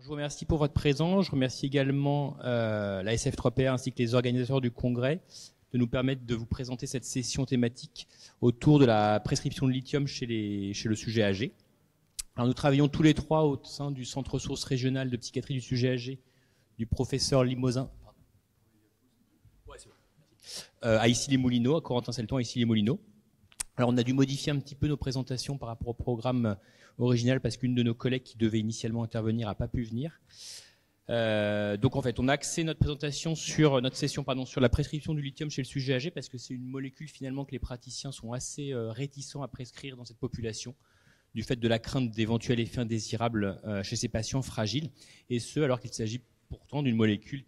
Je vous remercie pour votre présence. Je remercie également la SF3PA ainsi que les organisateurs du congrès de nous permettre de vous présenter cette session thématique autour de la prescription de lithium chez le sujet âgé. Alors, nous travaillons tous les trois au sein du Centre ressources régional de psychiatrie du sujet âgé du professeur Limousin à Issy-les-Moulineaux, à Corentin-Selton, à Issy-les-Moulineaux. Alors, on a dû modifier un petit peu nos présentations par rapport au programme original parce qu'une de nos collègues qui devait initialement intervenir n'a pas pu venir. Donc, en fait, on a axé notre présentation sur notre session, sur la prescription du lithium chez le sujet âgé parce que c'est une molécule finalement que les praticiens sont assez réticents à prescrire dans cette population du fait de la crainte d'éventuels effets indésirables chez ces patients fragiles, et ce alors qu'il s'agit pourtant d'une molécule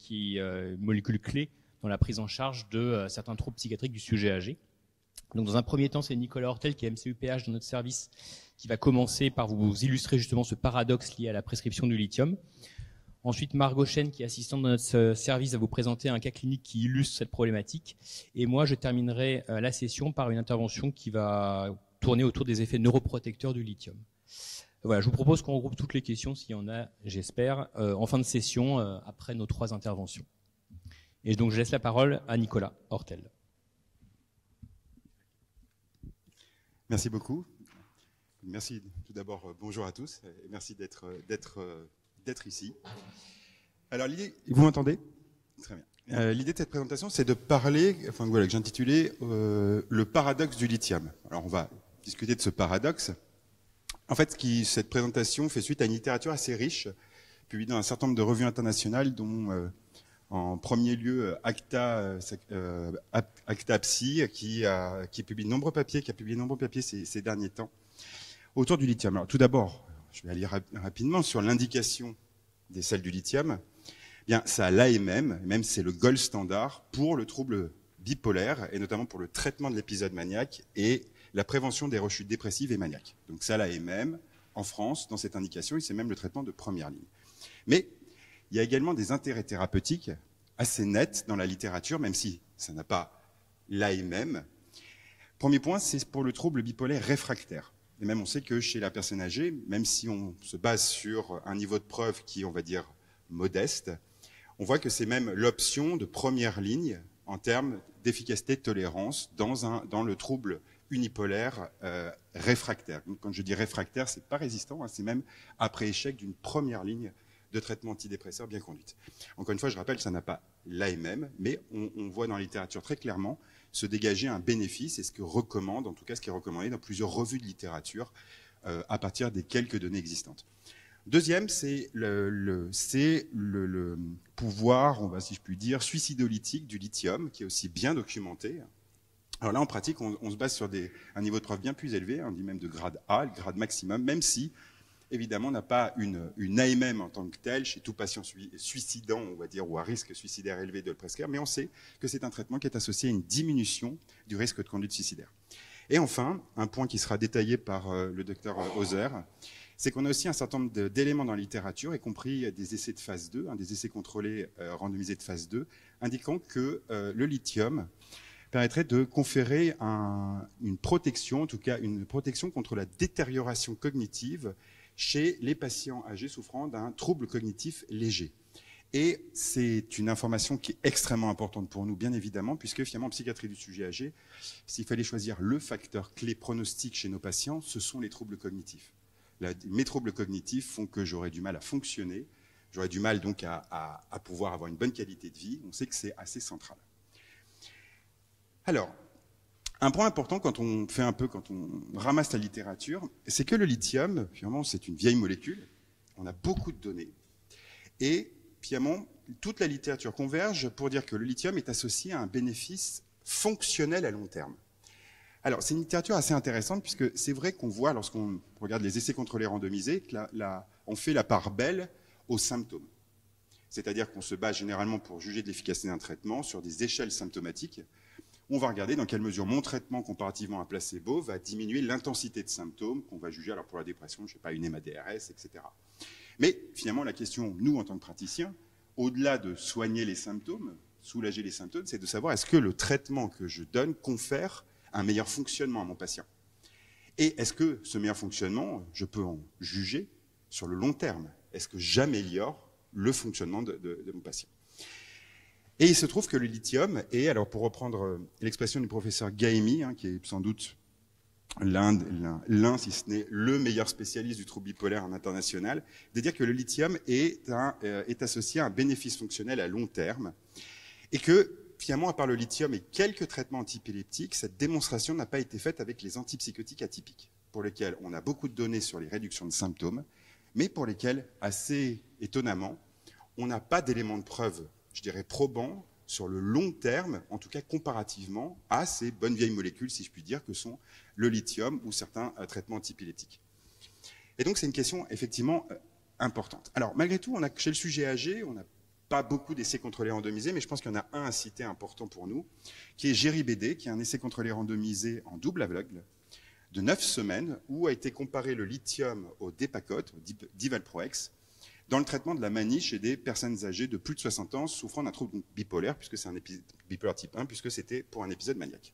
molécule clé dans la prise en charge de certains troubles psychiatriques du sujet âgé. Donc, dans un premier temps, c'est Nicolas Hortel, qui est MCUPH dans notre service, qui va commencer par vous illustrer justement ce paradoxe lié à la prescription du lithium. Ensuite, Margot Chen, qui est assistante dans notre service, va vous présenter un cas clinique qui illustre cette problématique. Et moi, je terminerai la session par une intervention qui va tourner autour des effets neuroprotecteurs du lithium. Voilà, je vous propose qu'on regroupe toutes les questions, s'il y en a, j'espère, en fin de session, après nos trois interventions. Et donc, je laisse la parole à Nicolas Hortel. Merci beaucoup. Merci tout d'abord, bonjour à tous, et merci d'être ici. Alors l'idée, vous m'entendez? Très bien. L'idée de cette présentation, c'est de parler, que j'ai intitulé le paradoxe du lithium. Alors on va discuter de ce paradoxe. En fait, cette présentation fait suite à une littérature assez riche, publiée dans un certain nombre de revues internationales, dont en premier lieu Acta Psy, qui publie de nombreux papiers, ces derniers temps autour du lithium. Alors tout d'abord, je vais aller rapidement sur l'indication des sels du lithium. Bien, ça a l'AMM, même c'est le gold standard pour le trouble bipolaire et notamment pour le traitement de l'épisode maniaque et la prévention des rechutes dépressives et maniaques. Donc ça, l'AMM en France, dans cette indication, et c'est même le traitement de première ligne. Mais il y a également des intérêts thérapeutiques assez nets dans la littérature, même si ça n'a pas l'AMM. Premier point, c'est pour le trouble bipolaire réfractaire. Et même on sait que chez la personne âgée, même si on se base sur un niveau de preuve qui est, on va dire, modeste, on voit que c'est même l'option de première ligne en termes d'efficacité de tolérance dans le trouble unipolaire réfractaire. Donc, quand je dis réfractaire, c'est pas résistant, c'est même après échec d'une première ligne de traitement antidépresseur bien conduite. Encore une fois, je rappelle, ça n'a pas l'AMM, mais on voit dans la littérature très clairement se dégager un bénéfice, et ce qui est recommandé dans plusieurs revues de littérature à partir des quelques données existantes. Deuxième, c'est le pouvoir, si je puis dire, suicidolytique du lithium, qui est aussi bien documenté. Alors là, en pratique, on se base sur un niveau de preuve bien plus élevé, on dit même de grade A, le grade maximum, même si, évidemment, on n'a pas une AMM en tant que telle chez tout patient suicidant, on va dire, ou à risque suicidaire élevé de le prescrire, mais on sait que c'est un traitement qui est associé à une diminution du risque de conduite suicidaire. Et enfin, un point qui sera détaillé par le docteur Hauser, c'est qu'on a aussi un certain nombre d'éléments dans la littérature, y compris des essais de phase 2, des essais contrôlés randomisés de phase 2, indiquant que le lithium permettrait de conférer une protection, en tout cas une protection contre la détérioration cognitive chez les patients âgés souffrant d'un trouble cognitif léger. Et c'est une information qui est extrêmement importante pour nous, bien évidemment, puisque finalement, en psychiatrie du sujet âgé, s'il fallait choisir le facteur clé pronostic chez nos patients, ce sont les troubles cognitifs. Mes troubles cognitifs font que j'aurai du mal à fonctionner, j'aurai du mal donc à pouvoir avoir une bonne qualité de vie. On sait que c'est assez central. Alors, un point important quand on ramasse la littérature, c'est que le lithium, finalement, c'est une vieille molécule. On a beaucoup de données. Et, finalement, toute la littérature converge pour dire que le lithium est associé à un bénéfice fonctionnel à long terme. Alors, c'est une littérature assez intéressante puisque c'est vrai qu'on voit, lorsqu'on regarde les essais contrôlés randomisés, on fait la part belle aux symptômes. C'est-à-dire qu'on se base généralement pour juger de l'efficacité d'un traitement sur des échelles symptomatiques. On va regarder dans quelle mesure mon traitement comparativement à un placebo va diminuer l'intensité de symptômes qu'on va juger, alors pour la dépression, je ne sais pas, une MADRS, etc. Mais finalement, la question, nous, en tant que praticiens, au-delà de soigner les symptômes, soulager les symptômes, c'est de savoir est-ce que le traitement que je donne confère un meilleur fonctionnement à mon patient. Et est-ce que ce meilleur fonctionnement, je peux en juger sur le long terme? est-ce que j'améliore le fonctionnement de mon patient? Et il se trouve que le lithium est, alors pour reprendre l'expression du professeur Gaimi, hein, qui est sans doute l'un, si ce n'est le meilleur spécialiste du trouble bipolaire en international, de dire que le lithium est associé à un bénéfice fonctionnel à long terme, et que finalement, à part le lithium et quelques traitements antiépileptiques, cette démonstration n'a pas été faite avec les antipsychotiques atypiques, pour lesquels on a beaucoup de données sur les réductions de symptômes, mais pour lesquels, assez étonnamment, on n'a pas d'éléments de preuve, je dirais, probants sur le long terme, en tout cas comparativement à ces bonnes vieilles molécules, si je puis dire, que sont le lithium ou certains traitements antiépileptiques. Et donc, c'est une question effectivement importante. Alors, malgré tout, chez le sujet âgé, on n'a pas beaucoup d'essais contrôlés randomisés, mais je pense qu'il y en a un à citer important pour nous, qui est GERI-BD, qui est un essai contrôlé randomisé en double aveugle de 9 semaines, où a été comparé le lithium au Depakote, au Divalproex, dans le traitement de la manie chez des personnes âgées de plus de 60 ans souffrant d'un trouble bipolaire, puisque c'est un épisode bipolaire type 1, puisque c'était pour un épisode maniaque.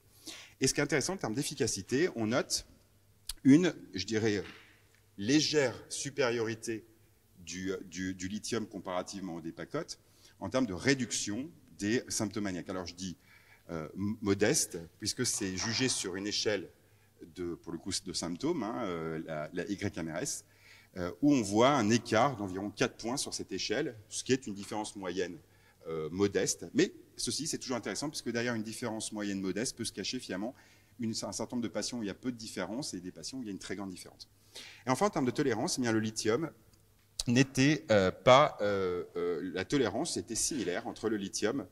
Et ce qui est intéressant en termes d'efficacité, on note une, je dirais, légère supériorité du lithium comparativement au Depakote en termes de réduction des symptômes maniaques. Alors je dis modeste, puisque c'est jugé sur une échelle pour le coup de symptômes, hein, la YMRS, où on voit un écart d'environ 4 points sur cette échelle, ce qui est une différence moyenne modeste. Mais ceci, c'est toujours intéressant, puisque derrière une différence moyenne modeste peut se cacher finalement un certain nombre de patients où il y a peu de différence et des patients où il y a une très grande différence. Et enfin, en termes de tolérance, eh bien, le lithium n'était pas... la tolérance était similaire entre le lithium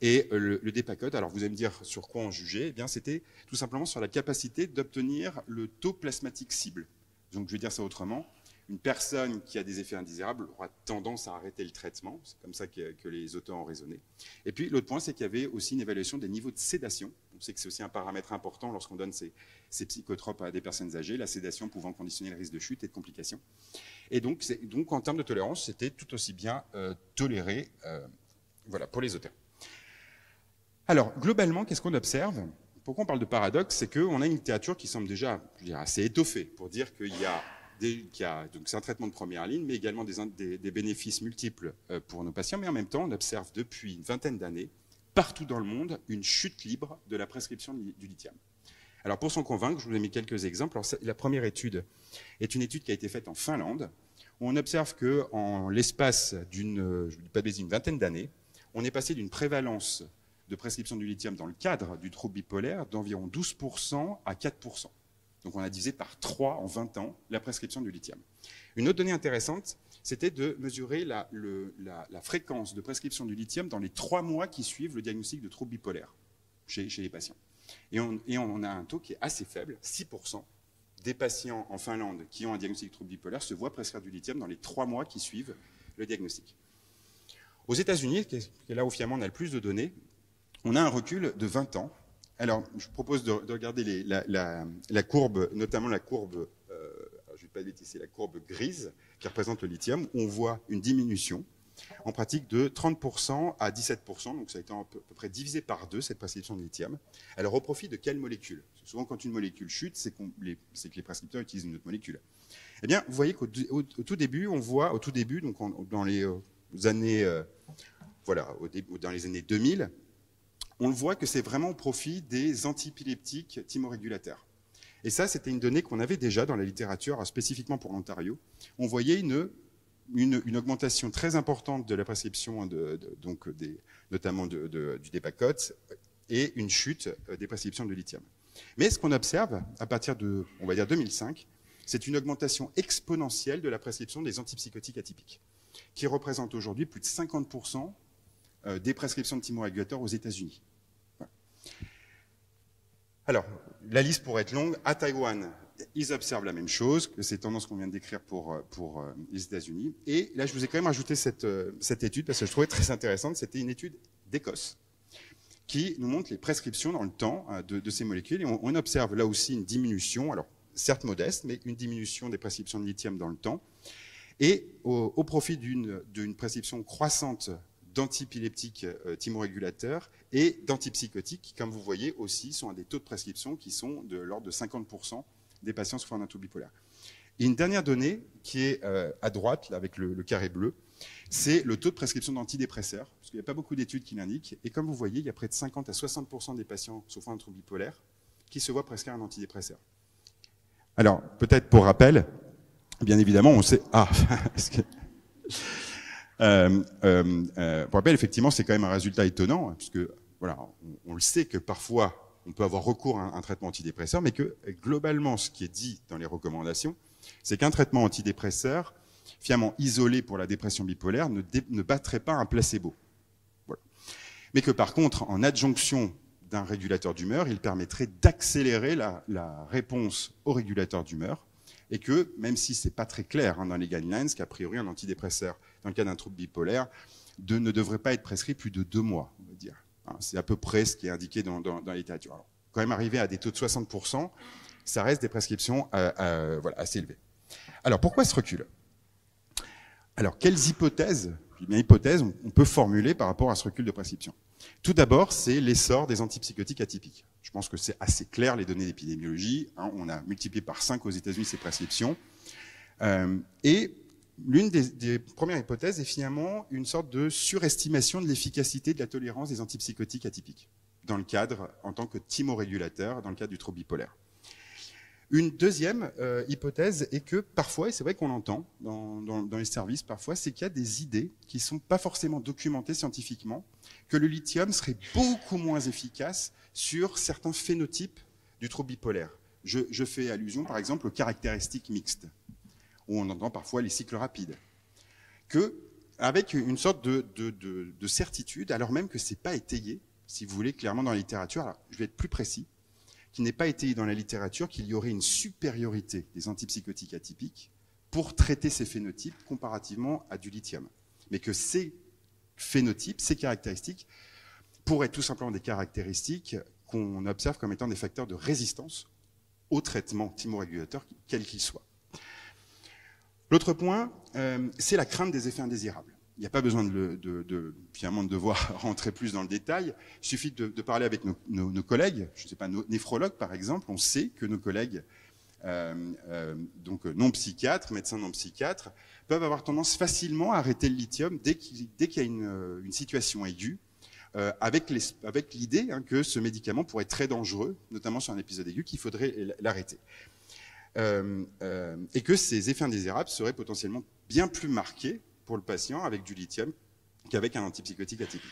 et le Depakote. Alors vous allez me dire sur quoi on jugeait? Eh bien, c'était tout simplement sur la capacité d'obtenir le taux plasmatique cible. Donc je vais dire ça autrement. Une personne qui a des effets indésirables aura tendance à arrêter le traitement. C'est comme ça que les auteurs ont raisonné. Et puis l'autre point, c'est qu'il y avait aussi une évaluation des niveaux de sédation. On sait que c'est aussi un paramètre important lorsqu'on donne ces psychotropes à des personnes âgées, la sédation pouvant conditionner le risque de chute et de complications. Et donc en termes de tolérance, c'était tout aussi bien toléré voilà, pour les auteurs. Alors, globalement, qu'est-ce qu'on observe? Pourquoi on parle de paradoxe? C'est qu'on a une littérature qui semble déjà, je dirais, assez étoffée pour dire qu'il y a donc c'est un traitement de première ligne, mais également des bénéfices multiples pour nos patients. Mais en même temps, on observe depuis une vingtaine d'années, partout dans le monde, une chute libre de la prescription du lithium. Alors pour s'en convaincre, je vous ai mis quelques exemples. Alors, la première étude est une étude qui a été faite en Finlande, où on observe qu'en l'espace d'une vingtaine d'années, on est passé d'une prévalence de prescription du lithium dans le cadre du trouble bipolaire d'environ 12% à 4%. Donc on a divisé par 3 en 20 ans la prescription du lithium. Une autre donnée intéressante, c'était de mesurer la fréquence de prescription du lithium dans les 3 mois qui suivent le diagnostic de trouble bipolaire chez les patients. Et on a un taux qui est assez faible, 6% des patients en Finlande qui ont un diagnostic de trouble bipolaire se voient prescrire du lithium dans les 3 mois qui suivent le diagnostic. Aux États-Unis, qui est là où finalement on a le plus de données, on a un recul de 20 ans. Alors, je vous propose de regarder la courbe, notamment la courbe, je ne vais pas dire, c'est la courbe grise qui représente le lithium, où on voit une diminution en pratique de 30% à 17%, donc ça a été à peu près divisé par 2, cette prescription de lithium. Alors, au profit de quelle molécule? Souvent, quand une molécule chute, c'est que les prescripteurs utilisent une autre molécule. Eh bien, vous voyez qu'au tout début, on voit, donc dans les années, dans les années 2000, on le voit que c'est vraiment au profit des antiepileptiques thymorégulateurs. Et ça, c'était une donnée qu'on avait déjà dans la littérature, spécifiquement pour l'Ontario. On voyait une augmentation très importante de la prescription, notamment du Depakote, et une chute des prescriptions de lithium. Mais ce qu'on observe, à partir de, on va dire 2005, c'est une augmentation exponentielle de la prescription des antipsychotiques atypiques, qui représente aujourd'hui plus de 50% des prescriptions de thymorégulateurs aux États-Unis. Voilà. Alors, la liste pourrait être longue. À Taïwan, ils observent la même chose, que ces tendances qu'on vient de décrire pour les États-Unis. Et là, je vous ai quand même ajouté cette étude, parce que je trouvais très intéressante. C'était une étude d'Écosse, qui nous montre les prescriptions dans le temps de ces molécules. Et on observe là aussi une diminution, alors certes modeste, mais une diminution des prescriptions de lithium dans le temps. Et au profit d'une prescription croissante d'antiépileptiques thymorégulateurs et d'antipsychotiques qui, comme vous voyez, aussi sont à des taux de prescription qui sont de l'ordre de 50% des patients souffrant d'un trouble bipolaire. Et une dernière donnée qui est à droite, là, avec le carré bleu, c'est le taux de prescription d'antidépresseurs, parce qu'il n'y a pas beaucoup d'études qui l'indiquent. Et comme vous voyez, il y a près de 50 à 60% des patients souffrant d'un trouble bipolaire qui se voient prescrire un antidépresseur. Alors, peut-être pour rappel, bien évidemment, on sait... Ah pour rappel, effectivement, c'est quand même un résultat étonnant, puisque voilà, on le sait que parfois, on peut avoir recours à un traitement antidépresseur, mais que globalement, ce qui est dit dans les recommandations, c'est qu'un traitement antidépresseur, finalement isolé pour la dépression bipolaire, ne battrait pas un placebo. Voilà. Mais que par contre, en adjonction d'un régulateur d'humeur, il permettrait d'accélérer la réponse au régulateur d'humeur, et que, même si c'est pas très clair dans les guidelines, qu'a priori un antidépresseur, dans le cas d'un trouble bipolaire, ne devrait pas être prescrit plus de 2 mois, on va dire. C'est à peu près ce qui est indiqué dans la littérature. Alors, quand même arriver à des taux de 60%, ça reste des prescriptions voilà, assez élevées. Alors, pourquoi ce recul? Alors, quelles hypothèses on peut formuler par rapport à ce recul de prescription? Tout d'abord, c'est l'essor des antipsychotiques atypiques. Je pense que c'est assez clair, les données d'épidémiologie. On a multiplié par 5 aux États-Unis ces prescriptions. Et l'une des premières hypothèses est finalement une sorte de surestimation de l'efficacité de la tolérance des antipsychotiques atypiques, dans le cadre, en tant que thymorégulateur, dans le cadre du trouble bipolaire. Une deuxième hypothèse est que parfois, et c'est vrai qu'on l'entend dans les services parfois, c'est qu'il y a des idées qui ne sont pas forcément documentées scientifiquement, que le lithium serait beaucoup moins efficace sur certains phénotypes du trouble bipolaire. Je fais allusion par exemple aux caractéristiques mixtes, où on entend parfois les cycles rapides, avec une sorte de certitude, alors même que ce n'est pas étayé, si vous voulez, clairement dans la littérature. Alors, je vais être plus précis, qui n'est pas étayé dans la littérature qu'il y aurait une supériorité des antipsychotiques atypiques pour traiter ces phénotypes comparativement à du lithium. Mais que ces phénotypes, ces caractéristiques, pourraient tout simplement des caractéristiques qu'on observe comme étant des facteurs de résistance au traitement thymorégulateur, quel qu'il soit. L'autre point, c'est la crainte des effets indésirables. Il n'y a pas besoin finalement de devoir rentrer plus dans le détail. Il suffit de parler avec nos collègues, je ne sais pas, nos néphrologues par exemple. On sait que nos collègues donc non psychiatres, médecins non psychiatres, peuvent avoir tendance facilement à arrêter le lithium dès qu'il y a une situation aiguë, avec l'idée que ce médicament pourrait être très dangereux, notamment sur un épisode aigu, qu'il faudrait l'arrêter. Et que ces effets indésirables seraient potentiellement bien plus marqués pour le patient avec du lithium qu'avec un antipsychotique atypique.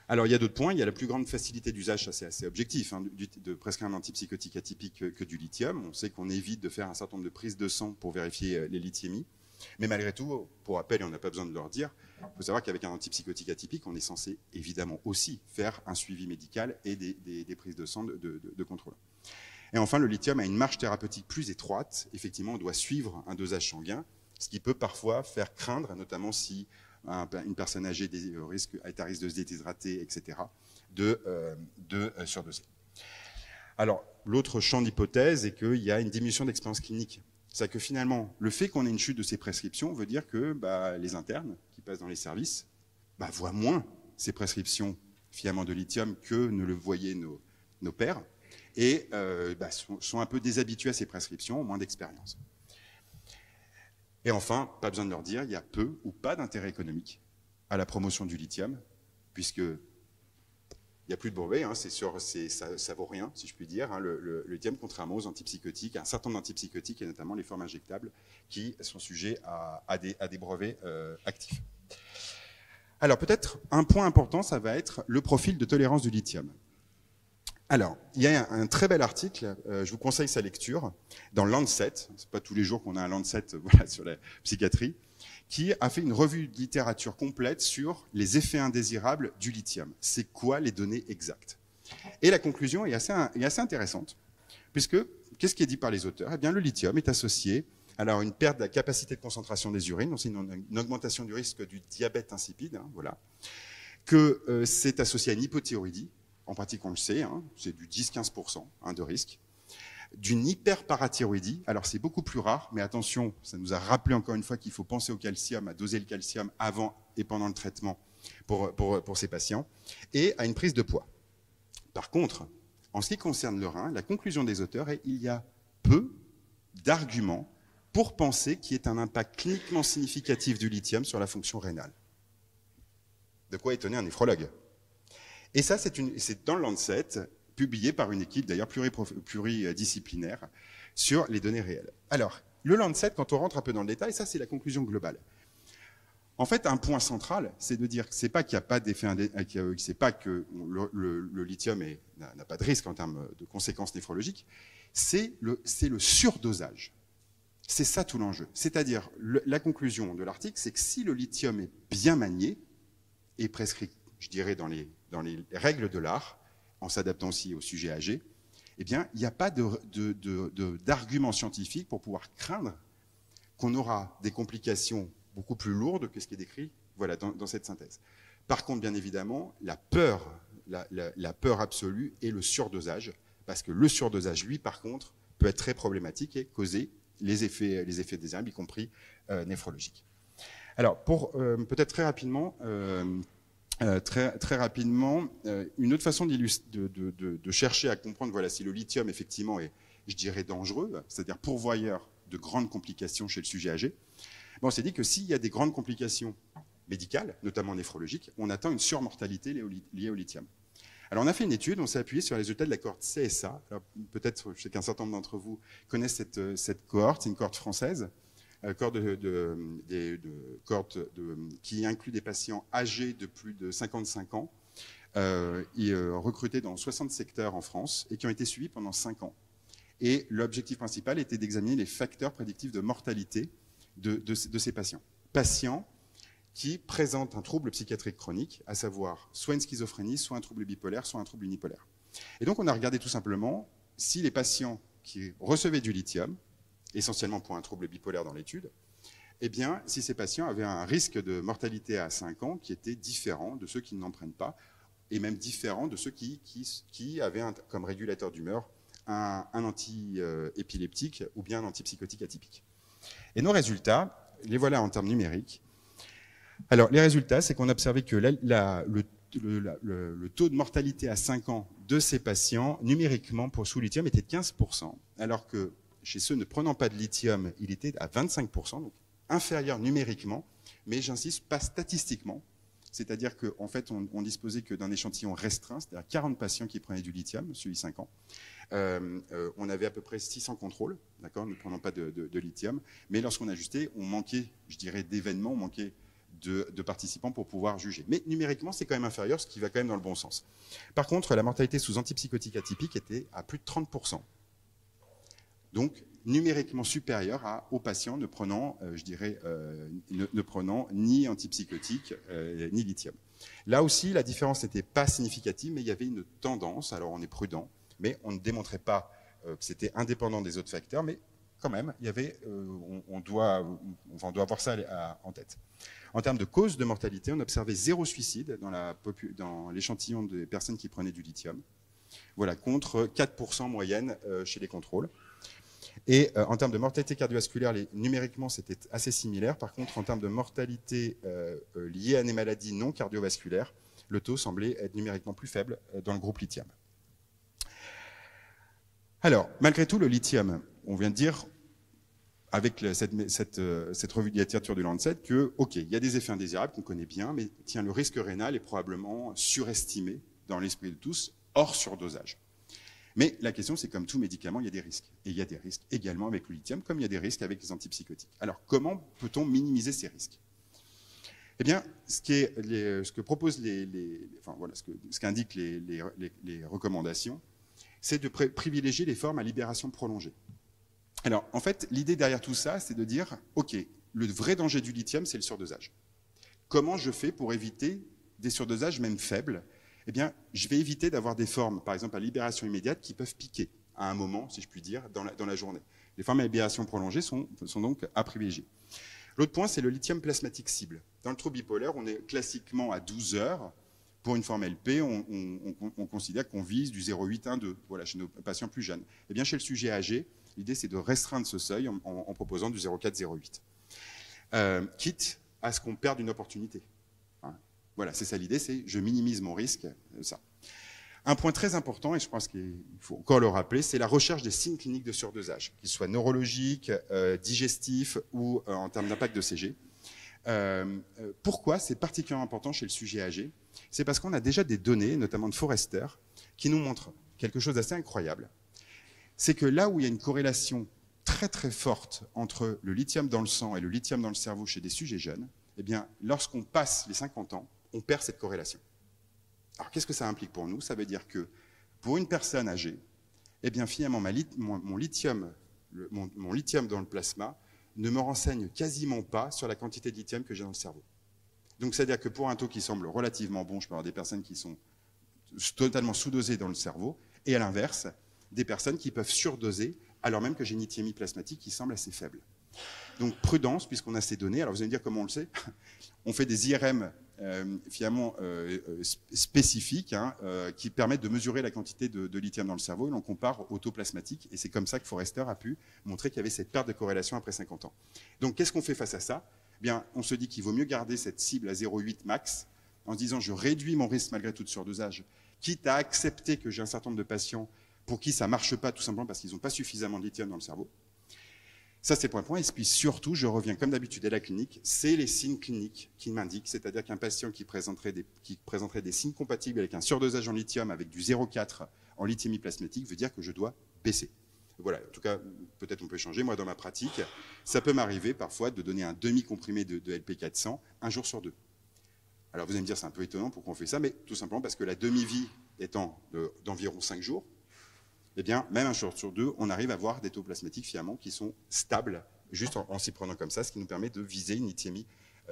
Alors il y a d'autres points, il y a la plus grande facilité d'usage, ça c'est assez objectif, de prescrire un antipsychotique atypique que du lithium. On sait qu'on évite de faire un certain nombre de prises de sang pour vérifier les lithiémies, mais malgré tout, pour rappel, et on n'a pas besoin de leur dire, il faut savoir qu'avec un antipsychotique atypique, on est censé évidemment aussi faire un suivi médical et des prises de sang de contrôle. Et enfin, le lithium a une marge thérapeutique plus étroite. Effectivement, on doit suivre un dosage sanguin, ce qui peut parfois faire craindre, notamment si une personne âgée est à risque de se déshydrater, etc., de surdoser. Alors, l'autre champ d'hypothèse est qu'il y a une diminution d'expérience clinique. C'est-à-dire que finalement, le fait qu'on ait une chute de ces prescriptions veut dire que les internes qui passent dans les services voient moins ces prescriptions finalement de lithium que ne le voyaient nos pairs, et sont un peu déshabitués à ces prescriptions, ont moins d'expérience. Et enfin, pas besoin de leur dire, il y a peu ou pas d'intérêt économique à la promotion du lithium, puisque il n'y a plus de brevet, ça vaut rien, si je puis dire, le lithium, contrairement aux antipsychotiques, un certain nombre d'antipsychotiques, et notamment les formes injectables, qui sont sujets à des brevets actifs. Alors peut-être un point important, ça va être le profil de tolérance du lithium. Alors, il y a un très bel article, je vous conseille sa lecture, dans Lancet, c'est pas tous les jours qu'on a un Lancet sur la psychiatrie, qui a fait une revue de littérature complète sur les effets indésirables du lithium. C'est quoi les données exactes? Et la conclusion est assez intéressante, puisque, qu'est-ce qui est dit par les auteurs? Eh bien, le lithium est associé à une perte de la capacité de concentration des urines, donc c'est une augmentation du risque du diabète insipide, voilà, que c'est associé à une hypothyroïdie. En pratique, on le sait, c'est du 10-15% de risque. D'une hyperparathyroïdie, alors c'est beaucoup plus rare, mais attention, ça nous a rappelé encore une fois qu'il faut penser au calcium, à doser le calcium avant et pendant le traitement pour ces patients, et à une prise de poids. Par contre, en ce qui concerne le rein, la conclusion des auteurs est qu'il y a peu d'arguments pour penser qu'il y ait un impact cliniquement significatif du lithium sur la fonction rénale. De quoi étonner un néphrologue. Et ça, c'est dans le Lancet, publié par une équipe d'ailleurs pluridisciplinaire sur les données réelles. Alors, le Lancet, quand on rentre un peu dans le détail, ça c'est la conclusion globale. En fait, un point central, c'est de dire que c'est pas qu'il n'y a pas d'effet, c'est pas que le lithium n'a pas de risque en termes de conséquences néphrologiques, c'est le surdosage. C'est ça tout l'enjeu. C'est-à-dire, la conclusion de l'article, c'est que si le lithium est bien manié et prescrit, je dirais, dans les règles de l'art, en s'adaptant aussi au sujet âgé, eh bien, il n'y a pas d'argument scientifique pour pouvoir craindre qu'on aura des complications beaucoup plus lourdes que ce qui est décrit voilà, dans cette synthèse. Par contre, bien évidemment, la peur absolue est le surdosage, parce que le surdosage, lui, par contre, peut être très problématique et causer les effets désirables, y compris néphrologiques. Alors, pour peut-être très rapidement, une autre façon de chercher à comprendre voilà, si le lithium, effectivement, est, je dirais, dangereux, c'est-à-dire pourvoyeur de grandes complications chez le sujet âgé, on s'est dit que s'il y a des grandes complications médicales, notamment néphrologiques, on attend une surmortalité liée au lithium. Alors on a fait une étude, on s'est appuyé sur les résultats de la cohorte CSA. Peut-être, je sais qu'un certain nombre d'entre vous connaissent cette cohorte, c'est une cohorte française, qui inclut des patients âgés de plus de 55 ans, recrutés dans 60 secteurs en France et qui ont été suivis pendant 5 ans. Et l'objectif principal était d'examiner les facteurs prédictifs de mortalité de ces patients. Patients qui présentent un trouble psychiatrique chronique, à savoir soit une schizophrénie, soit un trouble bipolaire, soit un trouble unipolaire. Et donc on a regardé tout simplement si les patients qui recevaient du lithium, essentiellement pour un trouble bipolaire dans l'étude, eh bien, si ces patients avaient un risque de mortalité à 5 ans qui était différent de ceux qui n'en prennent pas, et même différent de ceux qui avaient comme régulateur d'humeur un anti-épileptique ou bien un antipsychotique atypique. Et nos résultats, les voilà en termes numériques. Alors, les résultats, c'est qu'on a observé que le taux de mortalité à 5 ans de ces patients, numériquement, pour sous lithium, était de 15%, alors que chez ceux ne prenant pas de lithium, il était à 25%, donc inférieur numériquement, mais j'insiste, pas statistiquement. C'est-à-dire qu'en fait, on disposait que d'un échantillon restreint, c'est-à-dire 40 patients qui prenaient du lithium, suivis 5 ans. On avait à peu près 600 contrôles, d'accord, ne prenant pas de lithium, mais lorsqu'on ajustait, on manquait, je dirais, d'événements, on manquait de participants pour pouvoir juger. Mais numériquement, c'est quand même inférieur, ce qui va quand même dans le bon sens. Par contre, la mortalité sous antipsychotique atypique était à plus de 30%. Donc, numériquement supérieure aux patients ne prenant, ne prenant ni antipsychotique ni lithium. Là aussi, la différence n'était pas significative, mais il y avait une tendance, alors on est prudent, mais on ne démontrait pas que c'était indépendant des autres facteurs, mais quand même, il y avait, on doit avoir ça en tête. En termes de cause de mortalité, on observait 0 suicide dans l'échantillon des personnes qui prenaient du lithium, voilà, contre 4% moyenne chez les contrôles. Et en termes de mortalité cardiovasculaire, numériquement, c'était assez similaire. Par contre, en termes de mortalité liée à des maladies non cardiovasculaires, le taux semblait être numériquement plus faible dans le groupe lithium. Alors, malgré tout, le lithium, on vient de dire, avec cette revue de littérature du Lancet, que, OK, il y a des effets indésirables qu'on connaît bien, mais tiens, le risque rénal est probablement surestimé dans l'esprit de tous, hors surdosage. Mais la question, c'est comme tout médicament, il y a des risques. Et il y a des risques également avec le lithium, comme il y a des risques avec les antipsychotiques. Alors, comment peut-on minimiser ces risques? Eh bien, ce que proposent ce qu'indiquent les recommandations, c'est de privilégier les formes à libération prolongée. Alors, en fait, l'idée derrière tout ça, c'est de dire, OK, le vrai danger du lithium, c'est le surdosage. Comment je fais pour éviter des surdosages même faibles? Eh bien, je vais éviter d'avoir des formes, par exemple à libération immédiate, qui peuvent piquer à un moment, si je puis dire, dans la journée. Les formes à libération prolongée sont donc à privilégier. L'autre point, c'est le lithium plasmatique cible. Dans le trouble bipolaire, on est classiquement à 12 heures. Pour une forme LP, on considère qu'on vise du 0,8-1,2, voilà, chez nos patients plus jeunes. Eh bien, chez le sujet âgé, l'idée, c'est de restreindre ce seuil en proposant du 0,4-0,8. Quitte à ce qu'on perde une opportunité. Voilà, c'est ça l'idée, c'est je minimise mon risque, ça. Un point très important, et je pense qu'il faut encore le rappeler, c'est la recherche des signes cliniques de surdosage, qu'ils soient neurologiques, digestifs ou en termes d'impact de CG. Pourquoi c'est particulièrement important chez le sujet âgé? C'est parce qu'on a déjà des données, notamment de Forrester, qui nous montrent quelque chose d'assez incroyable. C'est que là où il y a une corrélation très très forte entre le lithium dans le sang et le lithium dans le cerveau chez des sujets jeunes, eh bien, lorsqu'on passe les 50 ans, on perd cette corrélation. Alors, qu'est-ce que ça implique pour nous? Ça veut dire que pour une personne âgée, eh bien, finalement, mon lithium dans le plasma ne me renseigne quasiment pas sur la quantité de lithium que j'ai dans le cerveau. Donc, c'est-à-dire que pour un taux qui semble relativement bon, je peux avoir des personnes qui sont totalement sous-dosées dans le cerveau, et à l'inverse, des personnes qui peuvent surdoser, alors même que j'ai une lithiémie plasmatique qui semble assez faible. Donc, prudence, puisqu'on a ces données. Alors, vous allez me dire comment on le sait. On fait des IRM finalement spécifiques qui permettent de mesurer la quantité de lithium dans le cerveau et l'on compare au taux plasmatique et c'est comme ça que Forrester a pu montrer qu'il y avait cette perte de corrélation après 50 ans. Donc qu'est-ce qu'on fait face à ça? Eh bien, on se dit qu'il vaut mieux garder cette cible à 0,8 max en se disant je réduis mon risque malgré tout de surdosage, quitte à accepter que j'ai un certain nombre de patients pour qui ça ne marche pas tout simplement parce qu'ils n'ont pas suffisamment de lithium dans le cerveau. Ça, c'est point. Et puis surtout, je reviens comme d'habitude à la clinique, c'est les signes cliniques qui m'indiquent, c'est-à-dire qu'un patient qui présenterait des signes compatibles avec un surdosage en lithium avec du 0,4 en lithiémie plasmatique veut dire que je dois baisser. Voilà, en tout cas, peut-être on peut changer. Moi, dans ma pratique, ça peut m'arriver parfois de donner un demi-comprimé de LP400 un jour sur 2. Alors vous allez me dire, c'est un peu étonnant pourquoi on fait ça, mais tout simplement parce que la demi-vie étant d'environ 5 jours, eh bien, même un jour sur 2, on arrive à avoir des taux plasmatiques finalement qui sont stables, juste en s'y prenant comme ça, ce qui nous permet de viser une lithiémie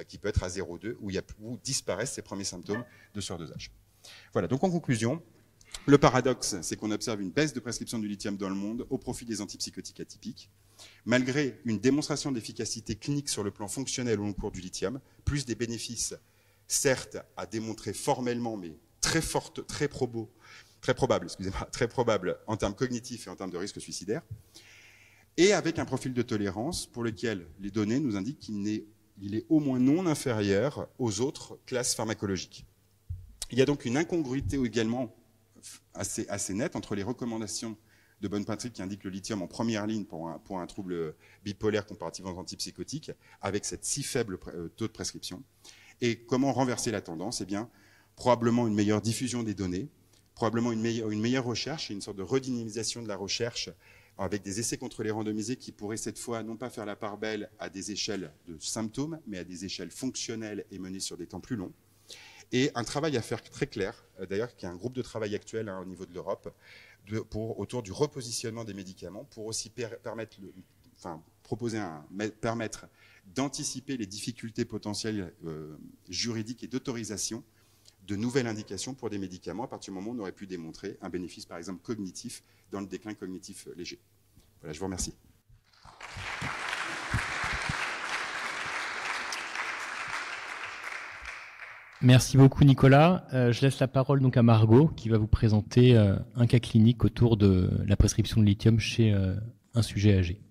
qui peut être à 0,2, où disparaissent ces premiers symptômes de surdosage. Voilà, donc en conclusion, le paradoxe, c'est qu'on observe une baisse de prescription du lithium dans le monde au profit des antipsychotiques atypiques, malgré une démonstration d'efficacité clinique sur le plan fonctionnel au long cours du lithium, plus des bénéfices, certes, à démontrer formellement, mais très probable en termes cognitifs et en termes de risque suicidaire, et avec un profil de tolérance pour lequel les données nous indiquent qu'il est au moins non inférieur aux autres classes pharmacologiques. Il y a donc une incongruité également assez nette entre les recommandations de bonne pratique qui indiquent le lithium en première ligne pour un trouble bipolaire comparativement aux antipsychotiques, avec cette si faible taux de prescription. Et comment renverser la tendance? Eh bien, probablement une meilleure diffusion des données, probablement une meilleure recherche et une sorte de redynamisation de la recherche avec des essais contrôlés randomisés qui pourraient cette fois non pas faire la part belle à des échelles de symptômes, mais à des échelles fonctionnelles et menées sur des temps plus longs. Et un travail à faire très clair, d'ailleurs, qui est un groupe de travail actuel au niveau de l'Europe, autour du repositionnement des médicaments, pour aussi permettre d'anticiper les difficultés potentielles juridiques et d'autorisation de nouvelles indications pour des médicaments à partir du moment où on aurait pu démontrer un bénéfice, par exemple, cognitif dans le déclin cognitif léger. Voilà, je vous remercie. Merci beaucoup Nicolas. Je laisse la parole donc à Margot qui va vous présenter un cas clinique autour de la prescription de lithium chez un sujet âgé.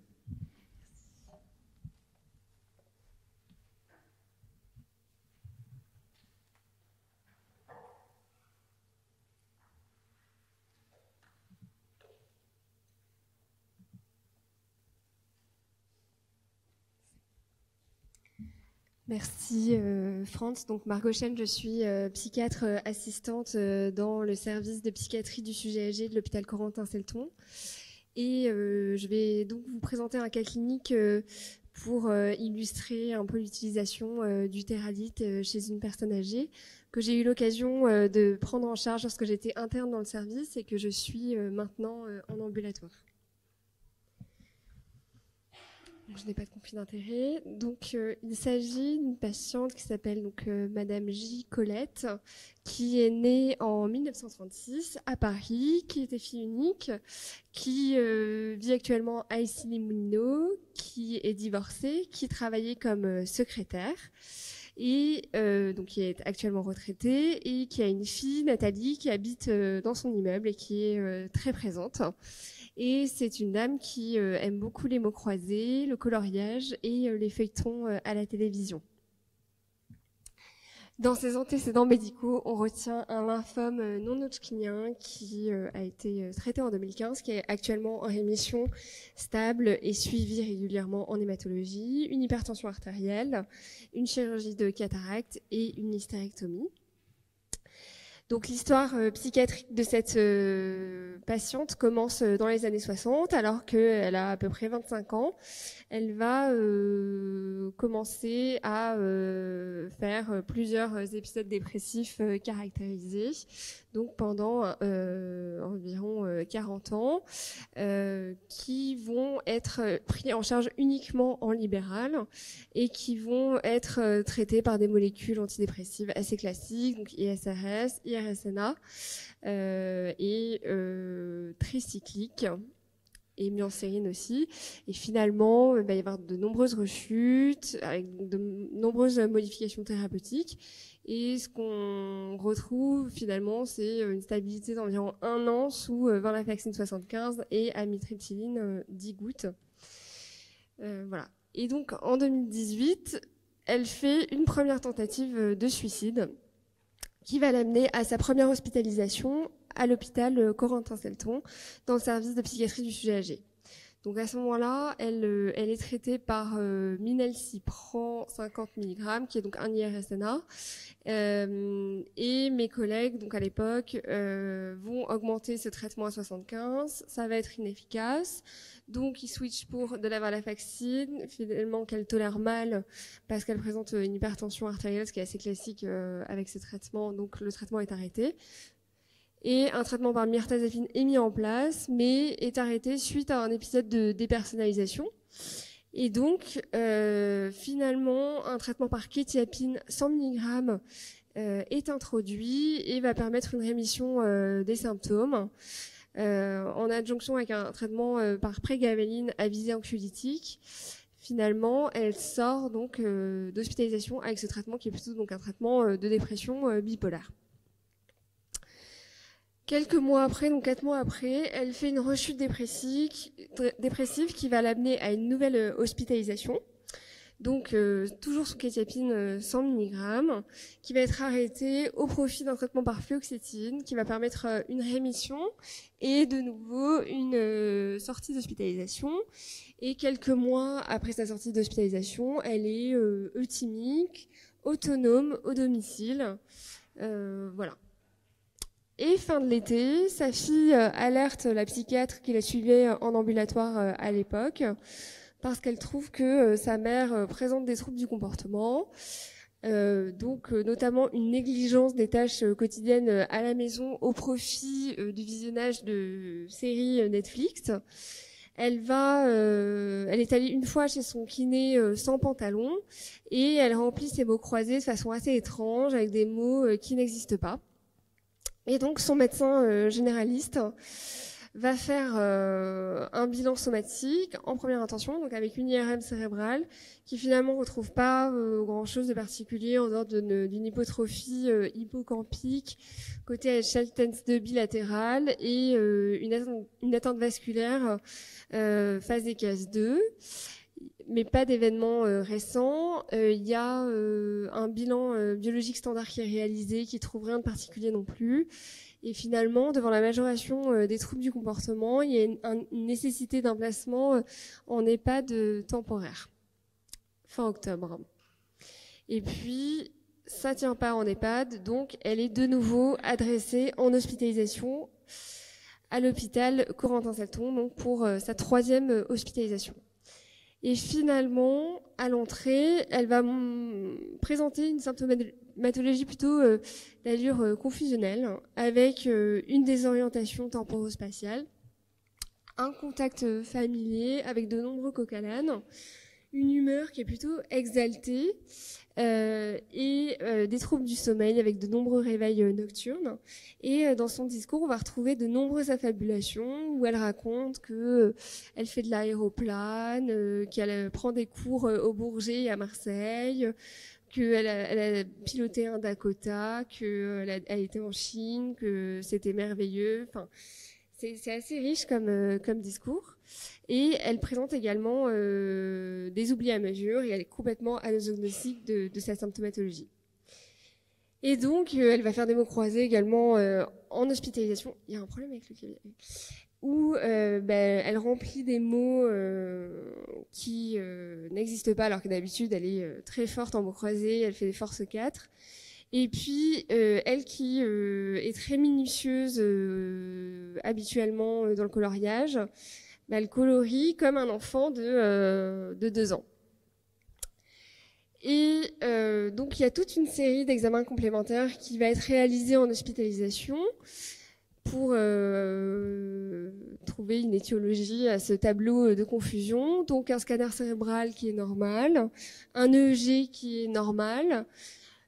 Merci Franz. Donc Margot Chen, je suis psychiatre assistante dans le service de psychiatrie du sujet âgé de l'hôpital Corentin-Selton. Et je vais donc vous présenter un cas clinique pour illustrer un peu l'utilisation du Théradite chez une personne âgée que j'ai eu l'occasion de prendre en charge lorsque j'étais interne dans le service et que je suis maintenant en ambulatoire. Je n'ai pas de conflit d'intérêt. Donc, il s'agit d'une patiente qui s'appelle donc Madame J. Colette, qui est née en 1936 à Paris, qui était fille unique, qui vit actuellement à Issy-les-Moulineaux, qui est divorcée, qui travaillait comme secrétaire et donc qui est actuellement retraitée et qui a une fille, Nathalie, qui habite dans son immeuble et qui est très présente. Et c'est une dame qui aime beaucoup les mots croisés, le coloriage et les feuilletons à la télévision. Dans ses antécédents médicaux, on retient un lymphome non-hodgkinien qui a été traité en 2015, qui est actuellement en rémission stable et suivi régulièrement en hématologie, une hypertension artérielle, une chirurgie de cataracte et une hystérectomie. Donc l'histoire psychiatrique de cette patiente commence dans les années 60, alors qu'elle a à peu près 25 ans. Elle va commencer à faire plusieurs épisodes dépressifs caractérisés, donc pendant environ 40 ans, qui vont être pris en charge uniquement en libéral et qui vont être traités par des molécules antidépressives assez classiques, donc ISRS, IRSNA et tricycliques. Et myocérine aussi. Et finalement, il va y avoir de nombreuses rechutes, avec de nombreuses modifications thérapeutiques. Et ce qu'on retrouve finalement, c'est une stabilité d'environ 1 an sous venlafaxine 75 et amitriptyline 10 gouttes. Voilà. Et donc en 2018, elle fait une première tentative de suicide qui va l'amener à sa première hospitalisation à l'hôpital Corentin-Selton, dans le service de psychiatrie du sujet âgé. Donc à ce moment-là, elle est traitée par Minelcipran 50 mg, qui est donc un IRSNA. Et mes collègues, donc à l'époque, vont augmenter ce traitement à 75. Ça va être inefficace. Donc ils switchent pour de la venlafaxine, finalement qu'elle tolère mal parce qu'elle présente une hypertension artérielle, ce qui est assez classique avec ce traitement. Donc le traitement est arrêté. Et un traitement par mirtazapine est mis en place, mais est arrêté suite à un épisode de dépersonnalisation. Et donc, finalement, un traitement par kétiapine 100 mg est introduit et va permettre une rémission des symptômes, en adjonction avec un traitement par prégabaline à visée anxiolytique. Finalement, elle sort donc d'hospitalisation avec ce traitement qui est plutôt donc un traitement de dépression bipolaire. Quelques mois après, donc 4 mois après, elle fait une rechute dépressive qui va l'amener à une nouvelle hospitalisation. Donc toujours sous kétiapine 100 mg, qui va être arrêtée au profit d'un traitement par fluoxétine, qui va permettre une rémission et de nouveau une sortie d'hospitalisation. Et quelques mois après sa sortie d'hospitalisation, elle est euthymique, autonome au domicile. Voilà. Et fin de l'été, sa fille alerte la psychiatre qui la suivait en ambulatoire à l'époque parce qu'elle trouve que sa mère présente des troubles du comportement, donc notamment une négligence des tâches quotidiennes à la maison au profit du visionnage de séries Netflix. Elle est allée une fois chez son kiné sans pantalon et elle remplit ses mots croisés de façon assez étrange avec des mots qui n'existent pas. Et donc son médecin généraliste va faire un bilan somatique en première intention, donc avec une IRM cérébrale qui finalement ne retrouve pas grand-chose de particulier en dehors d'une hypotrophie hippocampique côté à échelle TENS2 bilatérale et une atteinte vasculaire phasée case 2. Mais pas d'événements récents. Il y a un bilan biologique standard qui est réalisé, qui trouve rien de particulier non plus. Et finalement, devant la majoration des troubles du comportement, il y a une nécessité d'un placement en EHPAD temporaire, fin octobre. Et puis, ça tient pas en EHPAD, donc elle est de nouveau adressée en hospitalisation à l'hôpital Corentin-Selton, donc pour sa 3e hospitalisation. Et finalement, à l'entrée, elle va présenter une symptomatologie plutôt d'allure confusionnelle, avec une désorientation temporospatiale, un contact familier avec de nombreux coq à l'âne, une humeur qui est plutôt exaltée, et des troubles du sommeil avec de nombreux réveils nocturnes. Et dans son discours, on va retrouver de nombreuses affabulations où elle raconte que elle fait de l'aéroplane, qu'elle prend des cours au Bourget et à Marseille, qu'elle a piloté un Dakota, qu'elle a été en Chine, que c'était merveilleux. Enfin, c'est assez riche comme discours. Et elle présente également des oublis à mesure et elle est complètement anosognostique de sa symptomatologie. Et donc, elle va faire des mots croisés également en hospitalisation. Il y a un problème avec le clavier. Où elle remplit des mots qui n'existent pas, alors que d'habitude, elle est très forte en mots croisés, elle fait des forces 4. Et puis, elle qui est très minutieuse habituellement dans le coloriage, elle colorie comme un enfant de 2 ans. Et donc, il y a toute une série d'examens complémentaires qui va être réalisée en hospitalisation pour trouver une étiologie à ce tableau de confusion. Donc, un scanner cérébral qui est normal, un EEG qui est normal.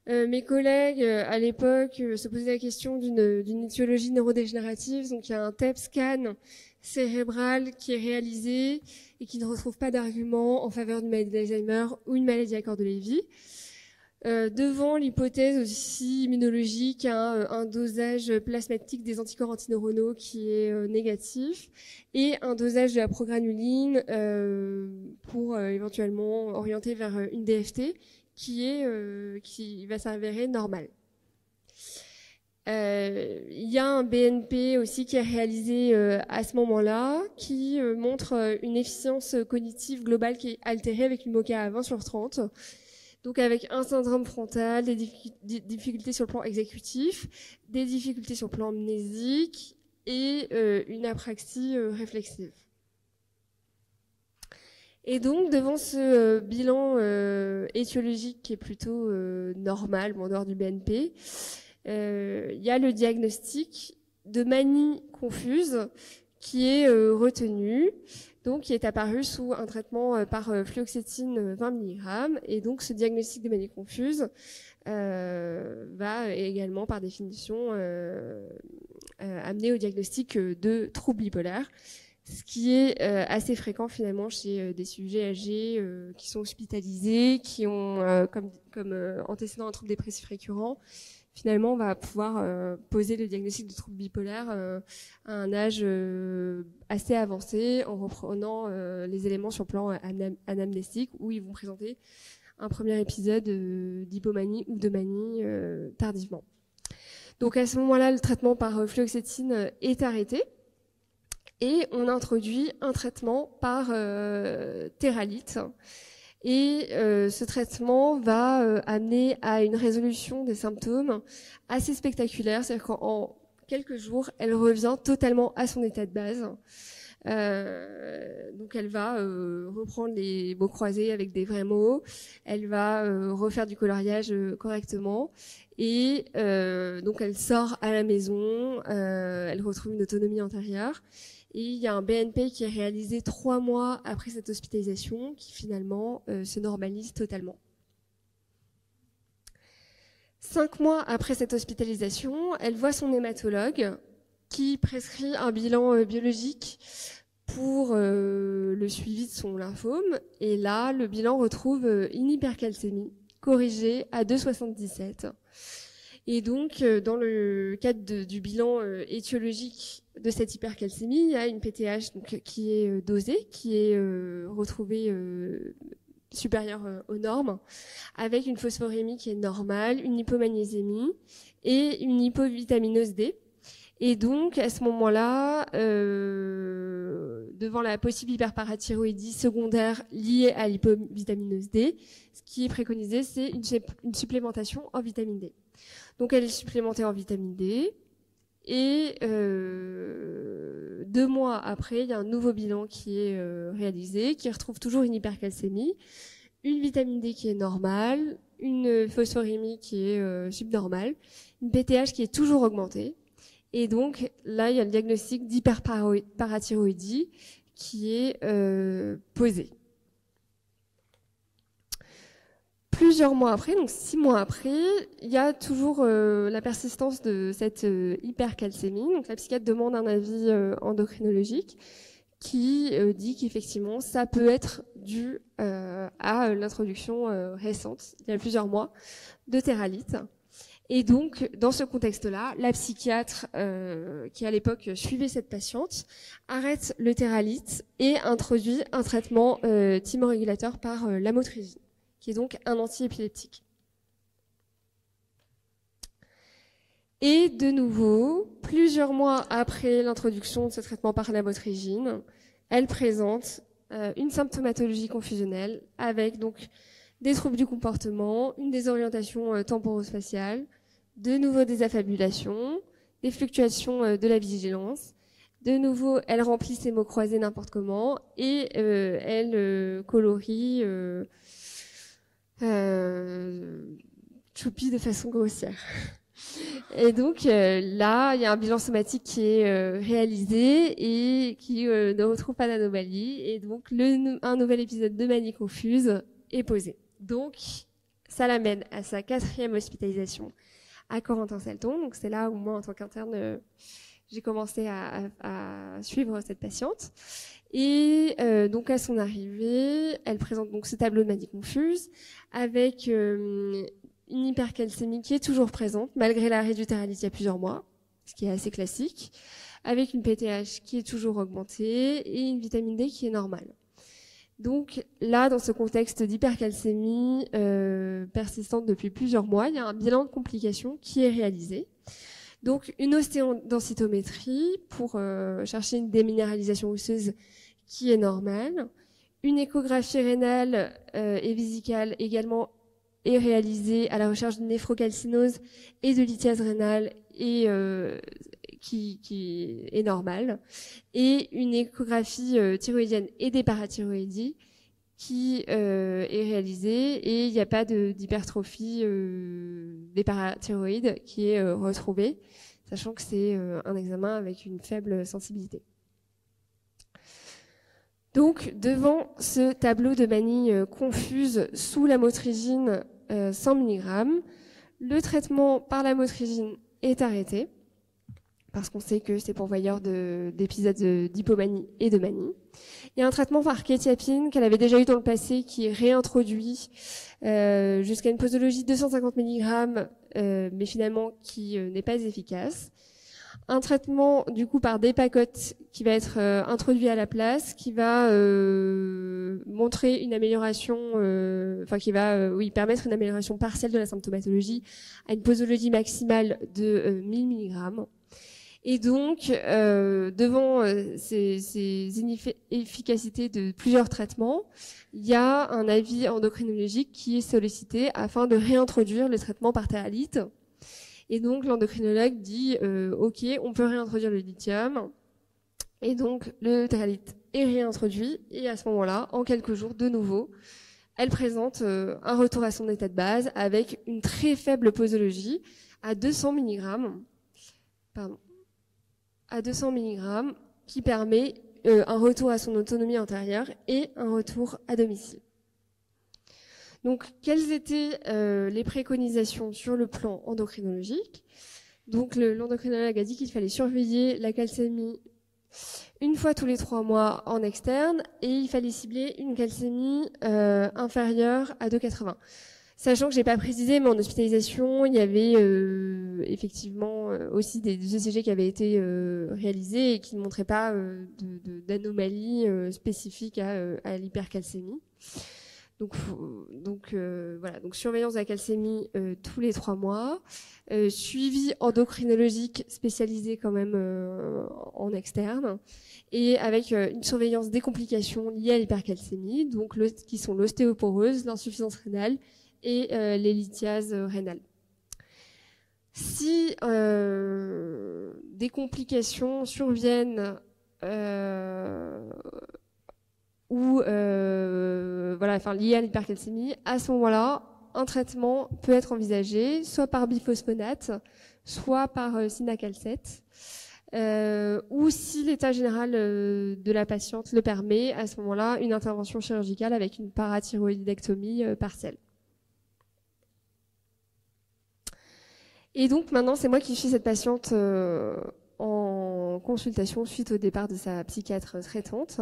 Mes collègues, à l'époque, se posaient la question d'une étiologie neurodégénérative. Donc, il y a un TEP scan cérébral qui est réalisé et qui ne retrouve pas d'argument en faveur d'une maladie d'Alzheimer ou une maladie à corps de Lévy. Devant l'hypothèse aussi immunologique, un dosage plasmatique des anticorps antineuronaux qui est négatif et un dosage de la progranuline pour éventuellement orienter vers une DFT qui va s'avérer normale. Il y a un BNP aussi qui est réalisé à ce moment-là, qui montre une efficience cognitive globale qui est altérée avec une MoCA à 20/30. Donc avec un syndrome frontal, des difficultés sur le plan exécutif, des difficultés sur le plan amnésique et une apraxie réflexive. Et donc, devant ce bilan étiologique qui est plutôt normal, en dehors du BNP, il y a le diagnostic de manie confuse qui est retenu, donc qui est apparu sous un traitement par fluoxétine 20 mg. Et donc, ce diagnostic de manie confuse va également, par définition, amener au diagnostic de trouble bipolaire, ce qui est assez fréquent finalement chez des sujets âgés qui sont hospitalisés, qui ont comme antécédent un trouble dépressif récurrent. Finalement, on va pouvoir poser le diagnostic de trouble bipolaire à un âge assez avancé en reprenant les éléments sur le plan anamnestique où ils vont présenter un premier épisode d'hypomanie ou de manie tardivement. Donc à ce moment-là, le traitement par fluoxétine est arrêté. Et on introduit un traitement par Téralite. Et ce traitement va amener à une résolution des symptômes assez spectaculaire. C'est-à-dire qu'en quelques jours, elle revient totalement à son état de base. Donc elle va reprendre les mots croisés avec des vrais mots. Elle va refaire du coloriage correctement. Et donc elle sort à la maison. Elle retrouve une autonomie antérieure. Et il y a un BNP qui est réalisé 3 mois après cette hospitalisation qui finalement se normalise totalement. 5 mois après cette hospitalisation, elle voit son hématologue qui prescrit un bilan biologique pour le suivi de son lymphome. Et là, le bilan retrouve une hypercalcémie corrigée à 2,77. Et donc, dans le cadre du bilan étiologique de cette hypercalcémie, il y a une PTH donc, qui est dosée, qui est retrouvée supérieure aux normes, avec une phosphorémie qui est normale, une hypomagnésémie et une hypovitaminose D. Et donc, à ce moment-là, devant la possible hyperparathyroïdie secondaire liée à l'hypovitaminose D, ce qui est préconisé, c'est une supplémentation en vitamine D. Donc, elle est supplémentée en vitamine D. Et 2 mois après, il y a un nouveau bilan qui est réalisé, qui retrouve toujours une hypercalcémie, une vitamine D qui est normale, une phosphorémie qui est subnormale, une PTH qui est toujours augmentée. Et donc, là, il y a le diagnostic d'hyperparathyroïdie qui est posé. Plusieurs mois après, donc 6 mois après, il y a toujours la persistance de cette hypercalcémie. Donc la psychiatre demande un avis endocrinologique qui dit qu'effectivement, ça peut être dû à l'introduction récente, il y a plusieurs mois, de Téralite. Et donc, dans ce contexte-là, la psychiatre qui à l'époque suivait cette patiente arrête le Téralite et introduit un traitement thymorégulateur par lamotrigine, qui est donc un antiépileptique. Et de nouveau, plusieurs mois après l'introduction de ce traitement par lamotrigine, elle présente une symptomatologie confusionnelle avec donc des troubles du comportement, une désorientation temporospatiale, de nouveau des affabulations, des fluctuations de la vigilance. De nouveau, elle remplit ses mots croisés n'importe comment et elle colorie Choupi de façon grossière. Et donc là, il y a un bilan somatique qui est réalisé et qui ne retrouve pas d'anomalie. Et donc, un nouvel épisode de manie confuse est posé. Donc, ça l'amène à sa 4e hospitalisation à Corentin-Salton. Donc, c'est là où moi, en tant qu'interne, j'ai commencé à suivre cette patiente. Et donc, à son arrivée, elle présente donc ce tableau de manie confuse avec une hypercalcémie qui est toujours présente, malgré l'arrêt du Teralit il y a plusieurs mois, ce qui est assez classique, avec une PTH qui est toujours augmentée et une vitamine D qui est normale. Donc là, dans ce contexte d'hypercalcémie persistante depuis plusieurs mois, il y a un bilan de complications qui est réalisé. Donc une ostéodensitométrie pour chercher une déminéralisation osseuse qui est normale, une échographie rénale et vésicale également est réalisée à la recherche de néphrocalcinose et de lithiase rénale et qui est normale, et une échographie thyroïdienne et des parathyroïdies qui est réalisée, et il n'y a pas d'hypertrophie des parathyroïdes qui est retrouvée, sachant que c'est un examen avec une faible sensibilité. Donc, devant ce tableau de manie confuse sous lamotrigine 100 mg, le traitement par lamotrigine est arrêté, parce qu'on sait que c'est pourvoyeur d'épisodes d'hypomanie et de manie. Il y a un traitement par kétiapine qu'elle avait déjà eu dans le passé, qui est réintroduit jusqu'à une posologie de 250 mg, mais finalement qui n'est pas efficace. Un traitement du coup par Dépacote qui va être introduit à la place, qui va montrer une amélioration, qui va permettre une amélioration partielle de la symptomatologie à une posologie maximale de 1000 mg. Et donc, devant ces inefficacités de plusieurs traitements, il y a un avis endocrinologique qui est sollicité afin de réintroduire le traitement par Teralit. Et donc, l'endocrinologue dit OK, on peut réintroduire le lithium. Et donc, le Teralit est réintroduit. Et à ce moment-là, en quelques jours, de nouveau, elle présente un retour à son état de base avec une très faible posologie à 200 mg. À 200 mg, qui permet un retour à son autonomie antérieure et un retour à domicile. Donc, quelles étaient les préconisations sur le plan endocrinologique? Donc, l'endocrinologue a dit qu'il fallait surveiller la calcémie une fois tous les 3 mois en externe, et il fallait cibler une calcémie inférieure à 2,80. Sachant que j'ai pas précisé, mais en hospitalisation, il y avait effectivement aussi des ECG qui avaient été réalisés et qui ne montraient pas d'anomalie spécifique à l'hypercalcémie. Donc voilà, donc surveillance de la calcémie tous les 3 mois, suivi endocrinologique spécialisé quand même en externe, et avec une surveillance des complications liées à l'hypercalcémie, donc qui sont l'ostéoporose, l'insuffisance rénale et les lithiases rénales. Si des complications surviennent liées à l'hypercalcémie, à ce moment-là, un traitement peut être envisagé, soit par biphosphonate, soit par Cinacalcet, ou si l'état général de la patiente le permet, à ce moment-là, une intervention chirurgicale avec une parathyroïdectomie partielle. Et donc maintenant, c'est moi qui suis cette patiente en consultation suite au départ de sa psychiatre traitante.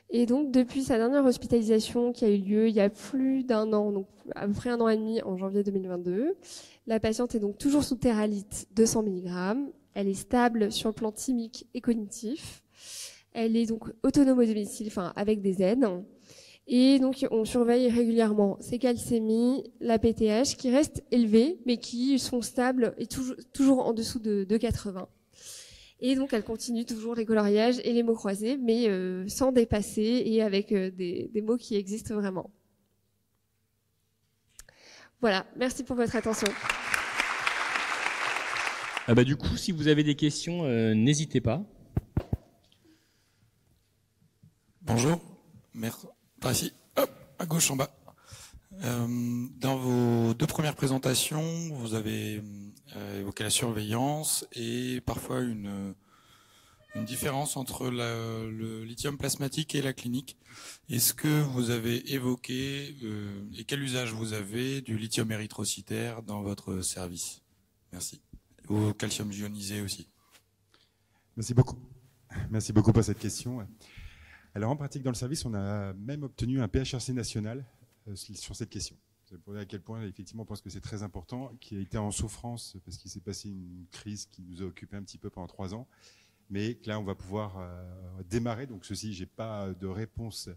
Et donc, depuis sa dernière hospitalisation qui a eu lieu il y a plus d'1 an, donc à peu près 1 an et demi, en janvier 2022, la patiente est donc toujours sous Teralit 200 mg. Elle est stable sur le plan thymique et cognitif. Elle est donc autonome au domicile, avec des aides. Et donc, on surveille régulièrement ces calcémies, la PTH, qui restent élevées, mais qui sont stables et toujours en dessous de 80. Et donc, elle continue toujours les coloriages et les mots croisés, mais sans dépasser et avec des mots qui existent vraiment. Voilà, merci pour votre attention. Du coup, si vous avez des questions, n'hésitez pas. Bonjour, merci. Par ici, hop, à gauche en bas. Dans vos deux premières présentations, vous avez évoqué la surveillance et parfois une différence entre le lithium plasmatique et la clinique. Est-ce que vous avez évoqué et quel usage vous avez du lithium érythrocytaire dans votre service? Merci. Au calcium ionisé aussi. Merci beaucoup. Merci beaucoup pour cette question. Alors en pratique dans le service, on a même obtenu un PHRC national sur cette question. C'est pour dire à quel point effectivement on pense que c'est très important, qui a été en souffrance parce qu'il s'est passé une crise qui nous a occupé un petit peu pendant 3 ans, mais que là on va pouvoir démarrer. Donc ceci, j'ai pas de réponse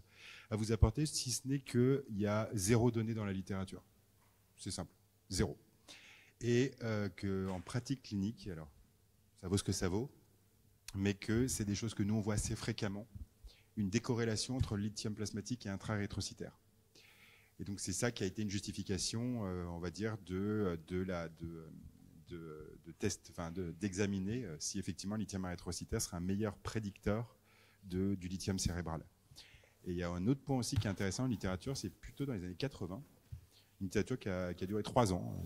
à vous apporter, si ce n'est qu'il y a 0 données dans la littérature. C'est simple, 0. Et qu'en pratique clinique, alors ça vaut ce que ça vaut, mais que c'est des choses que nous on voit assez fréquemment, une décorrélation entre le lithium plasmatique et intra-érythrocytaire. Et donc c'est ça qui a été une justification, on va dire, d'examiner si effectivement le lithium érythrocytaire serait un meilleur prédicteur du lithium cérébral. Et il y a un autre point aussi qui est intéressant en littérature, c'est plutôt dans les années 80, une littérature qui a duré 3 ans,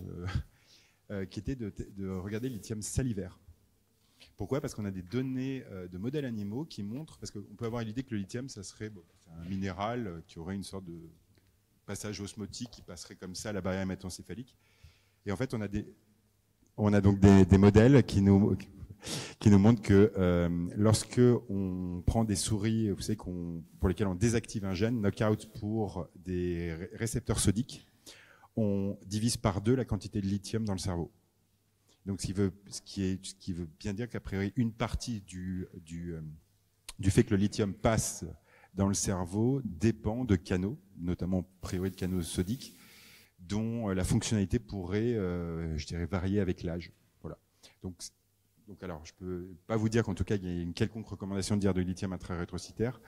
qui était de regarder le lithium salivaire. Pourquoi? Parce qu'on a des données de modèles animaux qui montrent, parce qu'on peut avoir l'idée que le lithium, ça serait un minéral qui aurait une sorte de passage osmotique qui passerait comme ça à la barrière hématocéphalique. Et en fait, on a donc des modèles qui nous montrent que lorsque on prend des souris, vous savez, pour lesquelles on désactive un gène, knockout pour des récepteurs sodiques, on divise par 2 la quantité de lithium dans le cerveau. Donc, ce qui veut bien dire qu'a priori, une partie du fait que le lithium passe dans le cerveau dépend de canaux, notamment a priori de canaux sodiques, dont la fonctionnalité pourrait, je dirais, varier avec l'âge. Voilà. Donc, alors, je peux pas vous dire qu'en tout cas, il y a une quelconque recommandation de dire de lithium intra-érythrocytaire.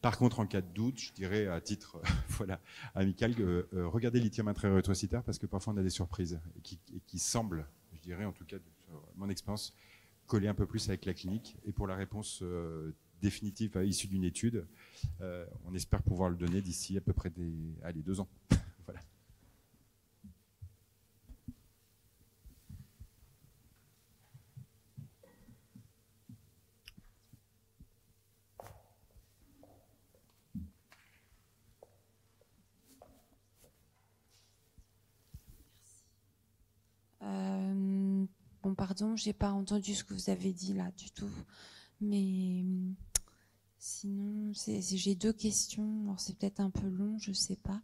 Par contre, en cas de doute, je dirais à titre amical, regardez le lithium intra-érythrocytaire parce que parfois on a des surprises qui semblent, je dirais en tout cas, mon expérience, coller un peu plus avec la clinique. Et pour la réponse définitive issue d'une étude, on espère pouvoir le donner d'ici à peu près 2 ans. Voilà. Bon, pardon, j'ai pas entendu ce que vous avez dit là du tout, mais sinon, j'ai 2 questions. Alors, c'est peut-être un peu long, je sais pas.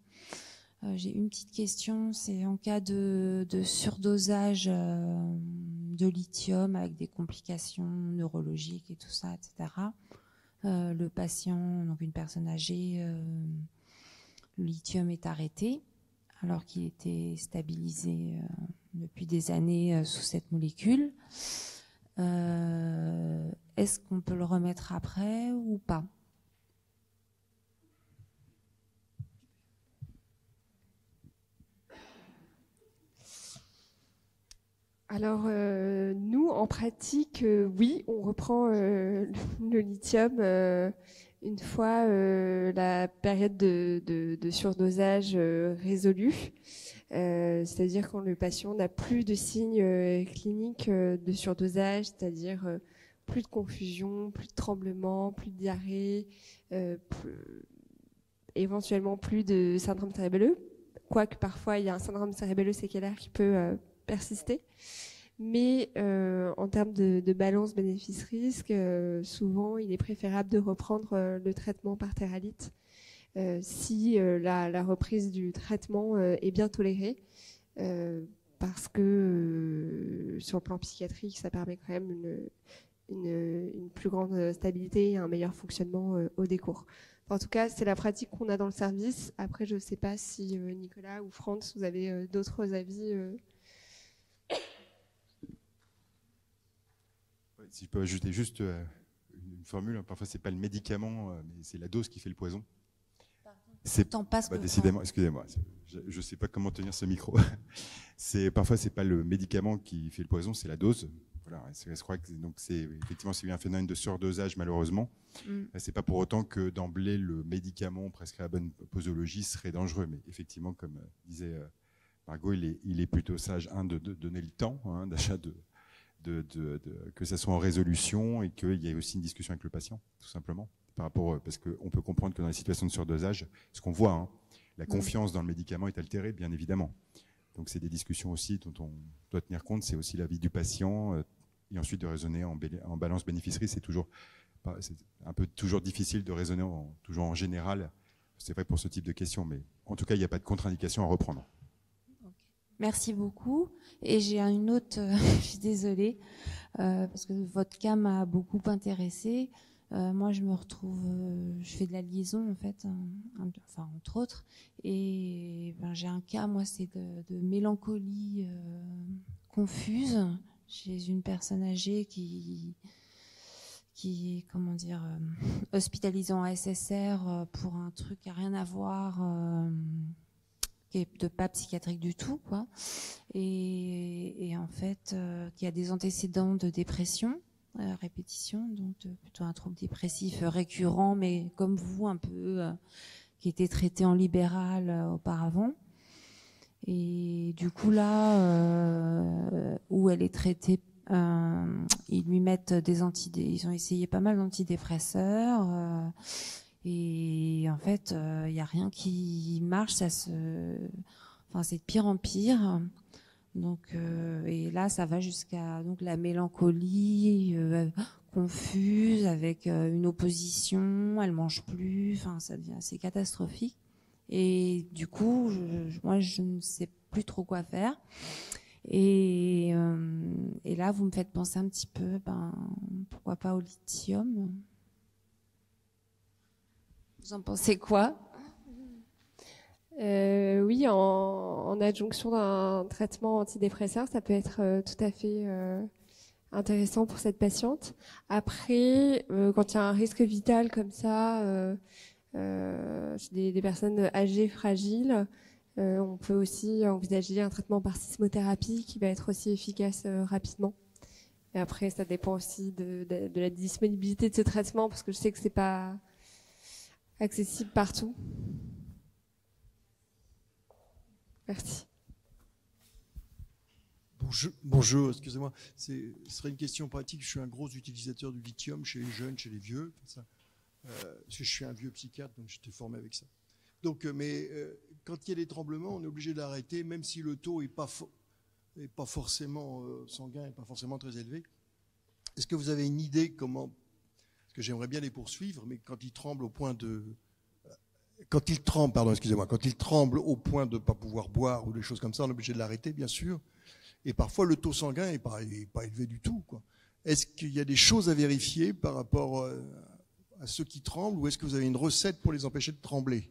J'ai une petite question, c'est en cas de surdosage de lithium avec des complications neurologiques et tout ça, etc. Le patient, donc une personne âgée, le lithium est arrêté alors qu'il était stabilisé depuis des années sous cette molécule. Est-ce qu'on peut le remettre après ou pas? Alors, nous, en pratique, oui, on reprend le lithium une fois la période de surdosage résolue. C'est-à-dire quand le patient n'a plus de signes cliniques de surdosage, c'est-à-dire plus de confusion, plus de tremblements, plus de diarrhée, éventuellement plus de syndrome cérébelleux, quoique parfois il y a un syndrome cérébelleux séquelaire qui peut persister. Mais en termes de balance bénéfice-risque, souvent il est préférable de reprendre le traitement par Theralite si la reprise du traitement est bien tolérée, parce que sur le plan psychiatrique, ça permet quand même une plus grande stabilité et un meilleur fonctionnement au décours. En tout cas, c'est la pratique qu'on a dans le service. Après, je ne sais pas si Nicolas ou Franz, vous avez d'autres avis. Si je peux ajouter juste une formule, parfois c'est pas le médicament, mais c'est la dose qui fait le poison. T'en passes décidément, excusez-moi, je ne sais pas comment tenir ce micro. Parfois c'est pas le médicament qui fait le poison, c'est la dose. Voilà, je crois que donc effectivement c'est un phénomène de surdosage malheureusement. C'est pas pour autant que d'emblée le médicament prescrit à la bonne posologie serait dangereux, mais effectivement comme disait Margot, il est plutôt sage de donner le temps d'achat que ça soit en résolution et qu'il y ait aussi une discussion avec le patient, tout simplement. Parce qu'on peut comprendre que dans les situations de surdosage, ce qu'on voit, la confiance dans le médicament est altérée, bien évidemment. Donc c'est des discussions aussi dont on doit tenir compte, c'est aussi l'avis du patient, et ensuite de raisonner en balance bénéfice-risque. C'est un peu toujours difficile de raisonner toujours en général, c'est vrai pour ce type de questions, mais en tout cas, il n'y a pas de contre-indication à reprendre. Merci beaucoup. Et j'ai une autre, je suis désolée, parce que votre cas m'a beaucoup intéressée. Moi, je me retrouve, je fais de la liaison en fait, enfin entre autres, et j'ai un cas, moi, c'est de mélancolie confuse chez une personne âgée qui est, comment dire, hospitalisée en SSR pour un truc qui a rien à voir, qui est de pas psychiatrique du tout, quoi, et en fait, qui a des antécédents de dépression. Répétition, donc plutôt un trouble dépressif récurrent, mais comme vous, un peu, qui était traité en libéral auparavant. Et du coup, là, où elle est traitée, ils lui mettent ils ont essayé pas mal d'antidépresseurs, et en fait, il n'y a rien qui marche, c'est de pire en pire. Donc, et là, ça va jusqu'à donc la mélancolie confuse, avec une opposition, elle mange plus, enfin, ça devient assez catastrophique. Et du coup, moi, je ne sais plus trop quoi faire. Et là, vous me faites penser un petit peu, pourquoi pas au lithium? Vous en pensez quoi? Oui, en adjonction d'un traitement antidépresseur, ça peut être tout à fait intéressant pour cette patiente. Après, quand il y a un risque vital comme ça, chez des personnes âgées, fragiles, on peut aussi envisager un traitement par sismothérapie qui va être aussi efficace rapidement. Et après, ça dépend aussi de la disponibilité de ce traitement, parce que je sais que c'est pas accessible partout. Merci. Bonjour, excusez-moi. Ce serait une question pratique. Je suis un gros utilisateur du lithium chez les jeunes, chez les vieux. Parce que je suis un vieux psychiatre, donc j'étais formé avec ça. Donc, quand il y a des tremblements, on est obligé de l'arrêter, même si le taux n'est pas forcément sanguin, n'est pas forcément très élevé. Est-ce que vous avez une idée comment... Parce que j'aimerais bien les poursuivre, mais quand ils tremblent au point de... Quand il tremble au point de ne pas pouvoir boire ou des choses comme ça, on est obligé de l'arrêter, bien sûr. Et parfois, le taux sanguin n'est pas élevé du tout, quoi. Est-ce qu'il y a des choses à vérifier par rapport à ceux qui tremblent, ou est-ce que vous avez une recette pour les empêcher de trembler?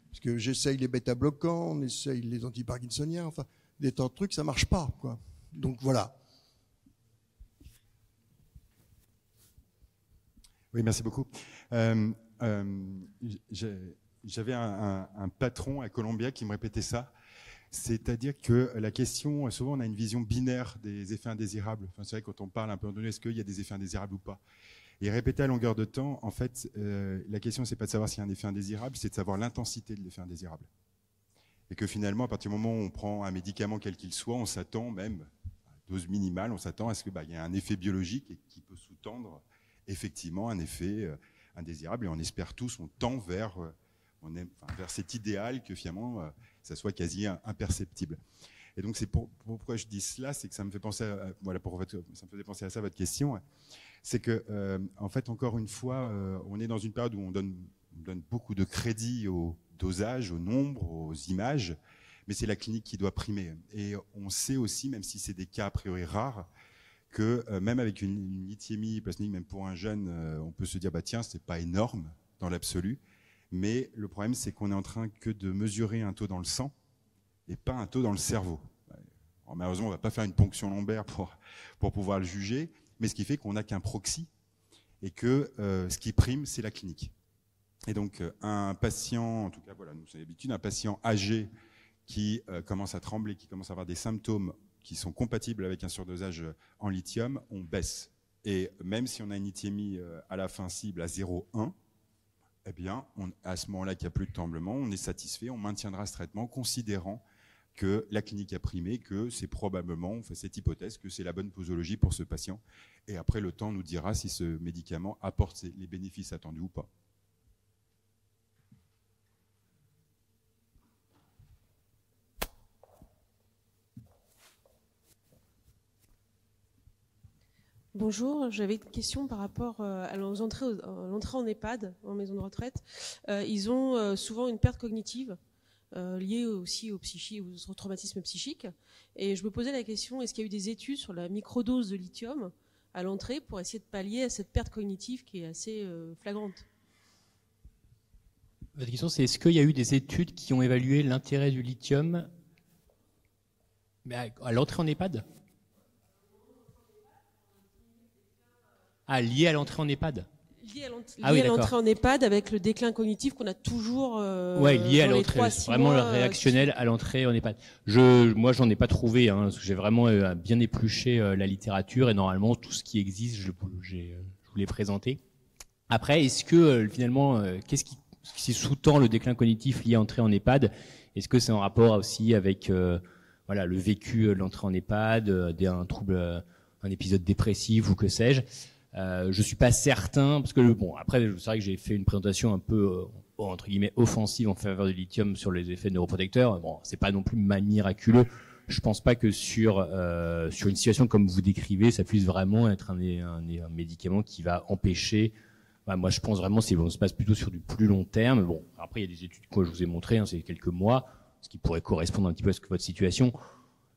Parce que j'essaye les bêta-bloquants, on essaye les anti-parkinsoniens, enfin, des tas de trucs, ça ne marche pas, quoi. Donc voilà. Oui, merci beaucoup. J'avais un patron à Columbia qui me répétait ça, c'est-à-dire que la question, souvent on a une vision binaire des effets indésirables. Enfin, c'est vrai quand on parle un peu donné, est-ce qu'il y a des effets indésirables ou pas? Et répéter à longueur de temps, en fait, la question c'est pas de savoir s'il y a un effet indésirable, c'est de savoir l'intensité de l'effet indésirable. Et que finalement, à partir du moment où on prend un médicament quel qu'il soit, on s'attend même, à dose minimale, on s'attend à ce qu'il y ait un effet biologique et qui peut sous-tendre effectivement un effet indésirable. Et on espère tous, on tend vers cet idéal que finalement ça soit quasi imperceptible. Et donc c'est pourquoi je dis cela, c'est que ça me fait penser ça me faisait penser à ça, votre question, c'est que en fait encore une fois on est dans une période où on donne beaucoup de crédit au dosage, au nombre, aux images, mais c'est la clinique qui doit primer. Et on sait aussi, même si c'est des cas a priori rares, que même avec une lithiémie plasmique, même pour un jeune, on peut se dire tiens, c'est pas énorme dans l'absolu. Mais le problème, c'est qu'on est en train que de mesurer un taux dans le sang et pas un taux dans le cerveau. Alors, malheureusement, on ne va pas faire une ponction lombaire pour pouvoir le juger, mais ce qui fait qu'on n'a qu'un proxy et que ce qui prime, c'est la clinique. Et donc, un patient, en tout cas, voilà, nous, c'est l'habitude, un patient âgé qui commence à trembler, qui commence à avoir des symptômes qui sont compatibles avec un surdosage en lithium, on baisse. Et même si on a une lithiémie à la fin cible à 0,1, eh bien, à ce moment-là qu'il n'y a plus de tremblement, on est satisfait, on maintiendra ce traitement, considérant que la clinique a primé, que c'est probablement, on fait cette hypothèse, que c'est la bonne posologie pour ce patient. Et après, le temps nous dira si ce médicament apporte les bénéfices attendus ou pas. Bonjour, j'avais une question par rapport à l'entrée en EHPAD, en maison de retraite. Ils ont souvent une perte cognitive liée aussi au traumatisme psychique. Et je me posais la question, est-ce qu'il y a eu des études sur la microdose de lithium à l'entrée pour essayer de pallier à cette perte cognitive qui est assez flagrante? Votre question, c'est est-ce qu'il y a eu des études qui ont évalué l'intérêt du lithium à l'entrée en EHPAD? Ah, lié à l'entrée en EHPAD. Lié à l'entrée en EHPAD avec le déclin cognitif qu'on a toujours lié à l'entrée, vraiment le réactionnel à l'entrée en EHPAD. Moi, j'en ai pas trouvé, parce que j'ai vraiment bien épluché la littérature et normalement tout ce qui existe, je vous l'ai présenté. Après, est-ce que finalement, qu'est-ce qui sous-tend le déclin cognitif lié à l'entrée en EHPAD? Est-ce que c'est en rapport aussi avec le vécu de l'entrée en EHPAD, un trouble, un épisode dépressif ou que sais-je? Je suis pas certain parce que après c'est vrai que j'ai fait une présentation un peu entre guillemets offensive en faveur du lithium sur les effets neuroprotecteurs. Bon, c'est pas non plus miraculeux. Je pense pas que sur une situation comme vous décrivez, ça puisse vraiment être un médicament qui va empêcher. Moi, je pense vraiment on se passe plutôt sur du plus long terme. Bon, après il y a des études que je vous ai montrées, c'est quelques mois, ce qui pourrait correspondre un petit peu à votre situation.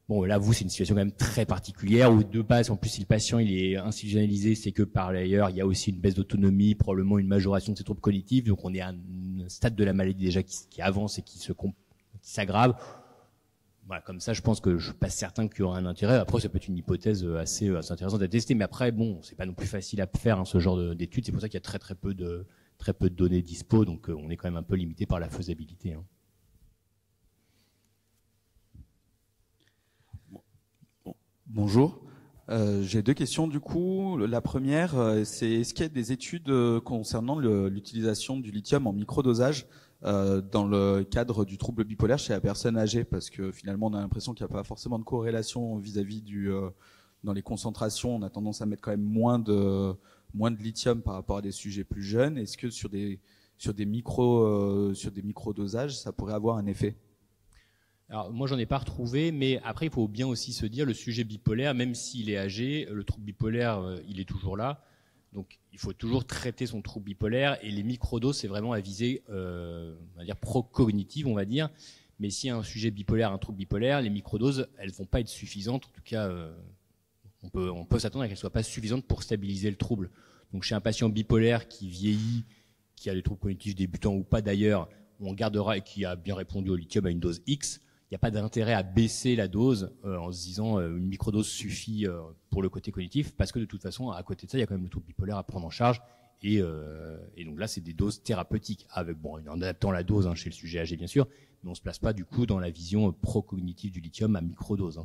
Bon, là, c'est une situation quand même très particulière où de base, en plus, si le patient il est institutionnalisé, c'est que par ailleurs, il y a aussi une baisse d'autonomie, probablement une majoration de ses troubles cognitifs. Donc, on est à un stade de la maladie déjà qui avance et qui s'aggrave. Voilà, comme ça, je pense que je suis pas certain qu'il y aura un intérêt. Après, ça peut être une hypothèse assez intéressante à tester, mais après, c'est pas non plus facile à faire ce genre d'études. C'est pour ça qu'il y a très peu de données dispo. Donc, on est quand même un peu limité par la faisabilité. Bonjour, j'ai deux questions du coup. La première, c'est est-ce qu'il y a des études concernant l'utilisation du lithium en microdosage dans le cadre du trouble bipolaire chez la personne âgée? Parce que finalement, on a l'impression qu'il n'y a pas forcément de corrélation vis-à-vis dans les concentrations, on a tendance à mettre quand même moins de lithium par rapport à des sujets plus jeunes. Est-ce que sur des microdosages, ça pourrait avoir un effet? Alors moi j'en ai pas retrouvé, mais après il faut bien aussi se dire le sujet bipolaire, même s'il est âgé, le trouble bipolaire il est toujours là, donc il faut toujours traiter son trouble bipolaire et les microdoses c'est vraiment à visée, on va dire pro-cognitive on va dire, mais si un sujet bipolaire, un trouble bipolaire, les microdoses elles vont pas être suffisantes, en tout cas on peut s'attendre à qu'elles soient pas suffisantes pour stabiliser le trouble. Donc chez un patient bipolaire qui vieillit, qui a des troubles cognitifs débutants ou pas d'ailleurs, on gardera et qui a bien répondu au lithium à une dose X. Il n'y a pas d'intérêt à baisser la dose en se disant une microdose suffit pour le côté cognitif, parce que de toute façon, à côté de ça, il y a quand même le trouble bipolaire à prendre en charge. Et donc là, c'est des doses thérapeutiques, avec en adaptant la dose chez le sujet âgé, bien sûr, mais on ne se place pas du coup dans la vision pro-cognitive du lithium à microdose.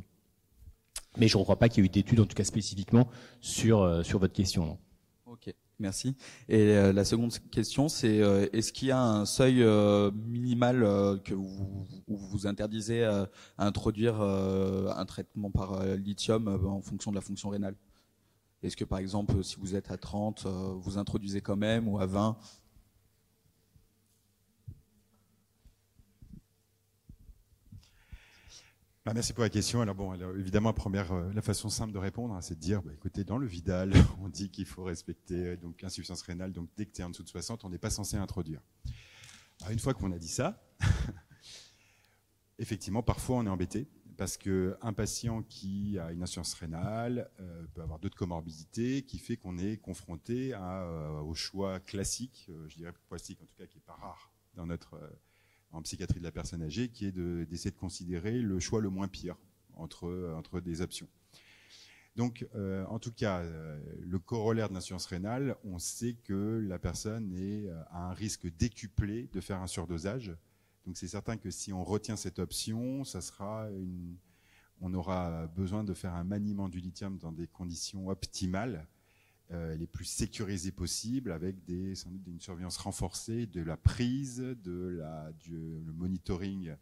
Mais je ne crois pas qu'il y ait eu d'études, en tout cas spécifiquement, sur votre question. Non. Ok. Merci. Et la seconde question, c'est est-ce qu'il y a un seuil minimal que vous interdisez à introduire un traitement par lithium en fonction de la fonction rénale? Est-ce que par exemple, si vous êtes à 30, vous introduisez quand même, ou à 20? Merci pour la question. Alors évidemment, la façon simple de répondre, c'est de dire, écoutez, dans le Vidal, on dit qu'il faut respecter donc insuffisance rénale, donc dès que tu es en dessous de 60, on n'est pas censé introduire. Alors, une fois qu'on a dit ça, effectivement, parfois on est embêté, parce qu'un patient qui a une insuffisance rénale peut avoir d'autres comorbidités, qui fait qu'on est confronté au choix classique, je dirais classique en tout cas, qui n'est pas rare, en psychiatrie de la personne âgée, qui est d'essayer de considérer le choix le moins pire entre des options. Donc, en tout cas, le corollaire de l'insuffisance rénale, on sait que la personne a un risque décuplé de faire un surdosage. Donc, c'est certain que si on retient cette option, on aura besoin de faire un maniement du lithium dans des conditions optimales, les plus sécurisées possibles, avec sans doute une surveillance renforcée de la prise, le monitoring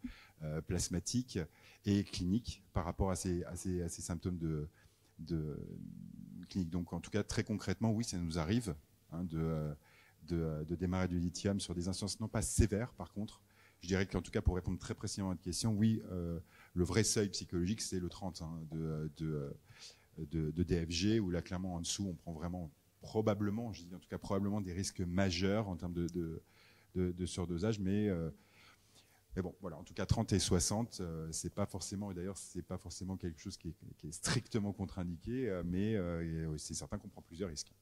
plasmatique et clinique par rapport à ces symptômes de clinique. Donc en tout cas très concrètement, oui, ça nous arrive de démarrer du lithium sur des insuffisances non pas sévères. Par contre, je dirais qu'en tout cas pour répondre très précisément à votre question, oui, le vrai seuil psychologique c'est le 30 de DFG, où là clairement en dessous on prend vraiment probablement, je dis en tout cas probablement des risques majeurs en termes de surdosage, mais bon, voilà, en tout cas 30 et 60, c'est pas forcément, et d'ailleurs c'est pas forcément quelque chose qui est strictement contre-indiqué, mais c'est certain qu'on prend plusieurs risques.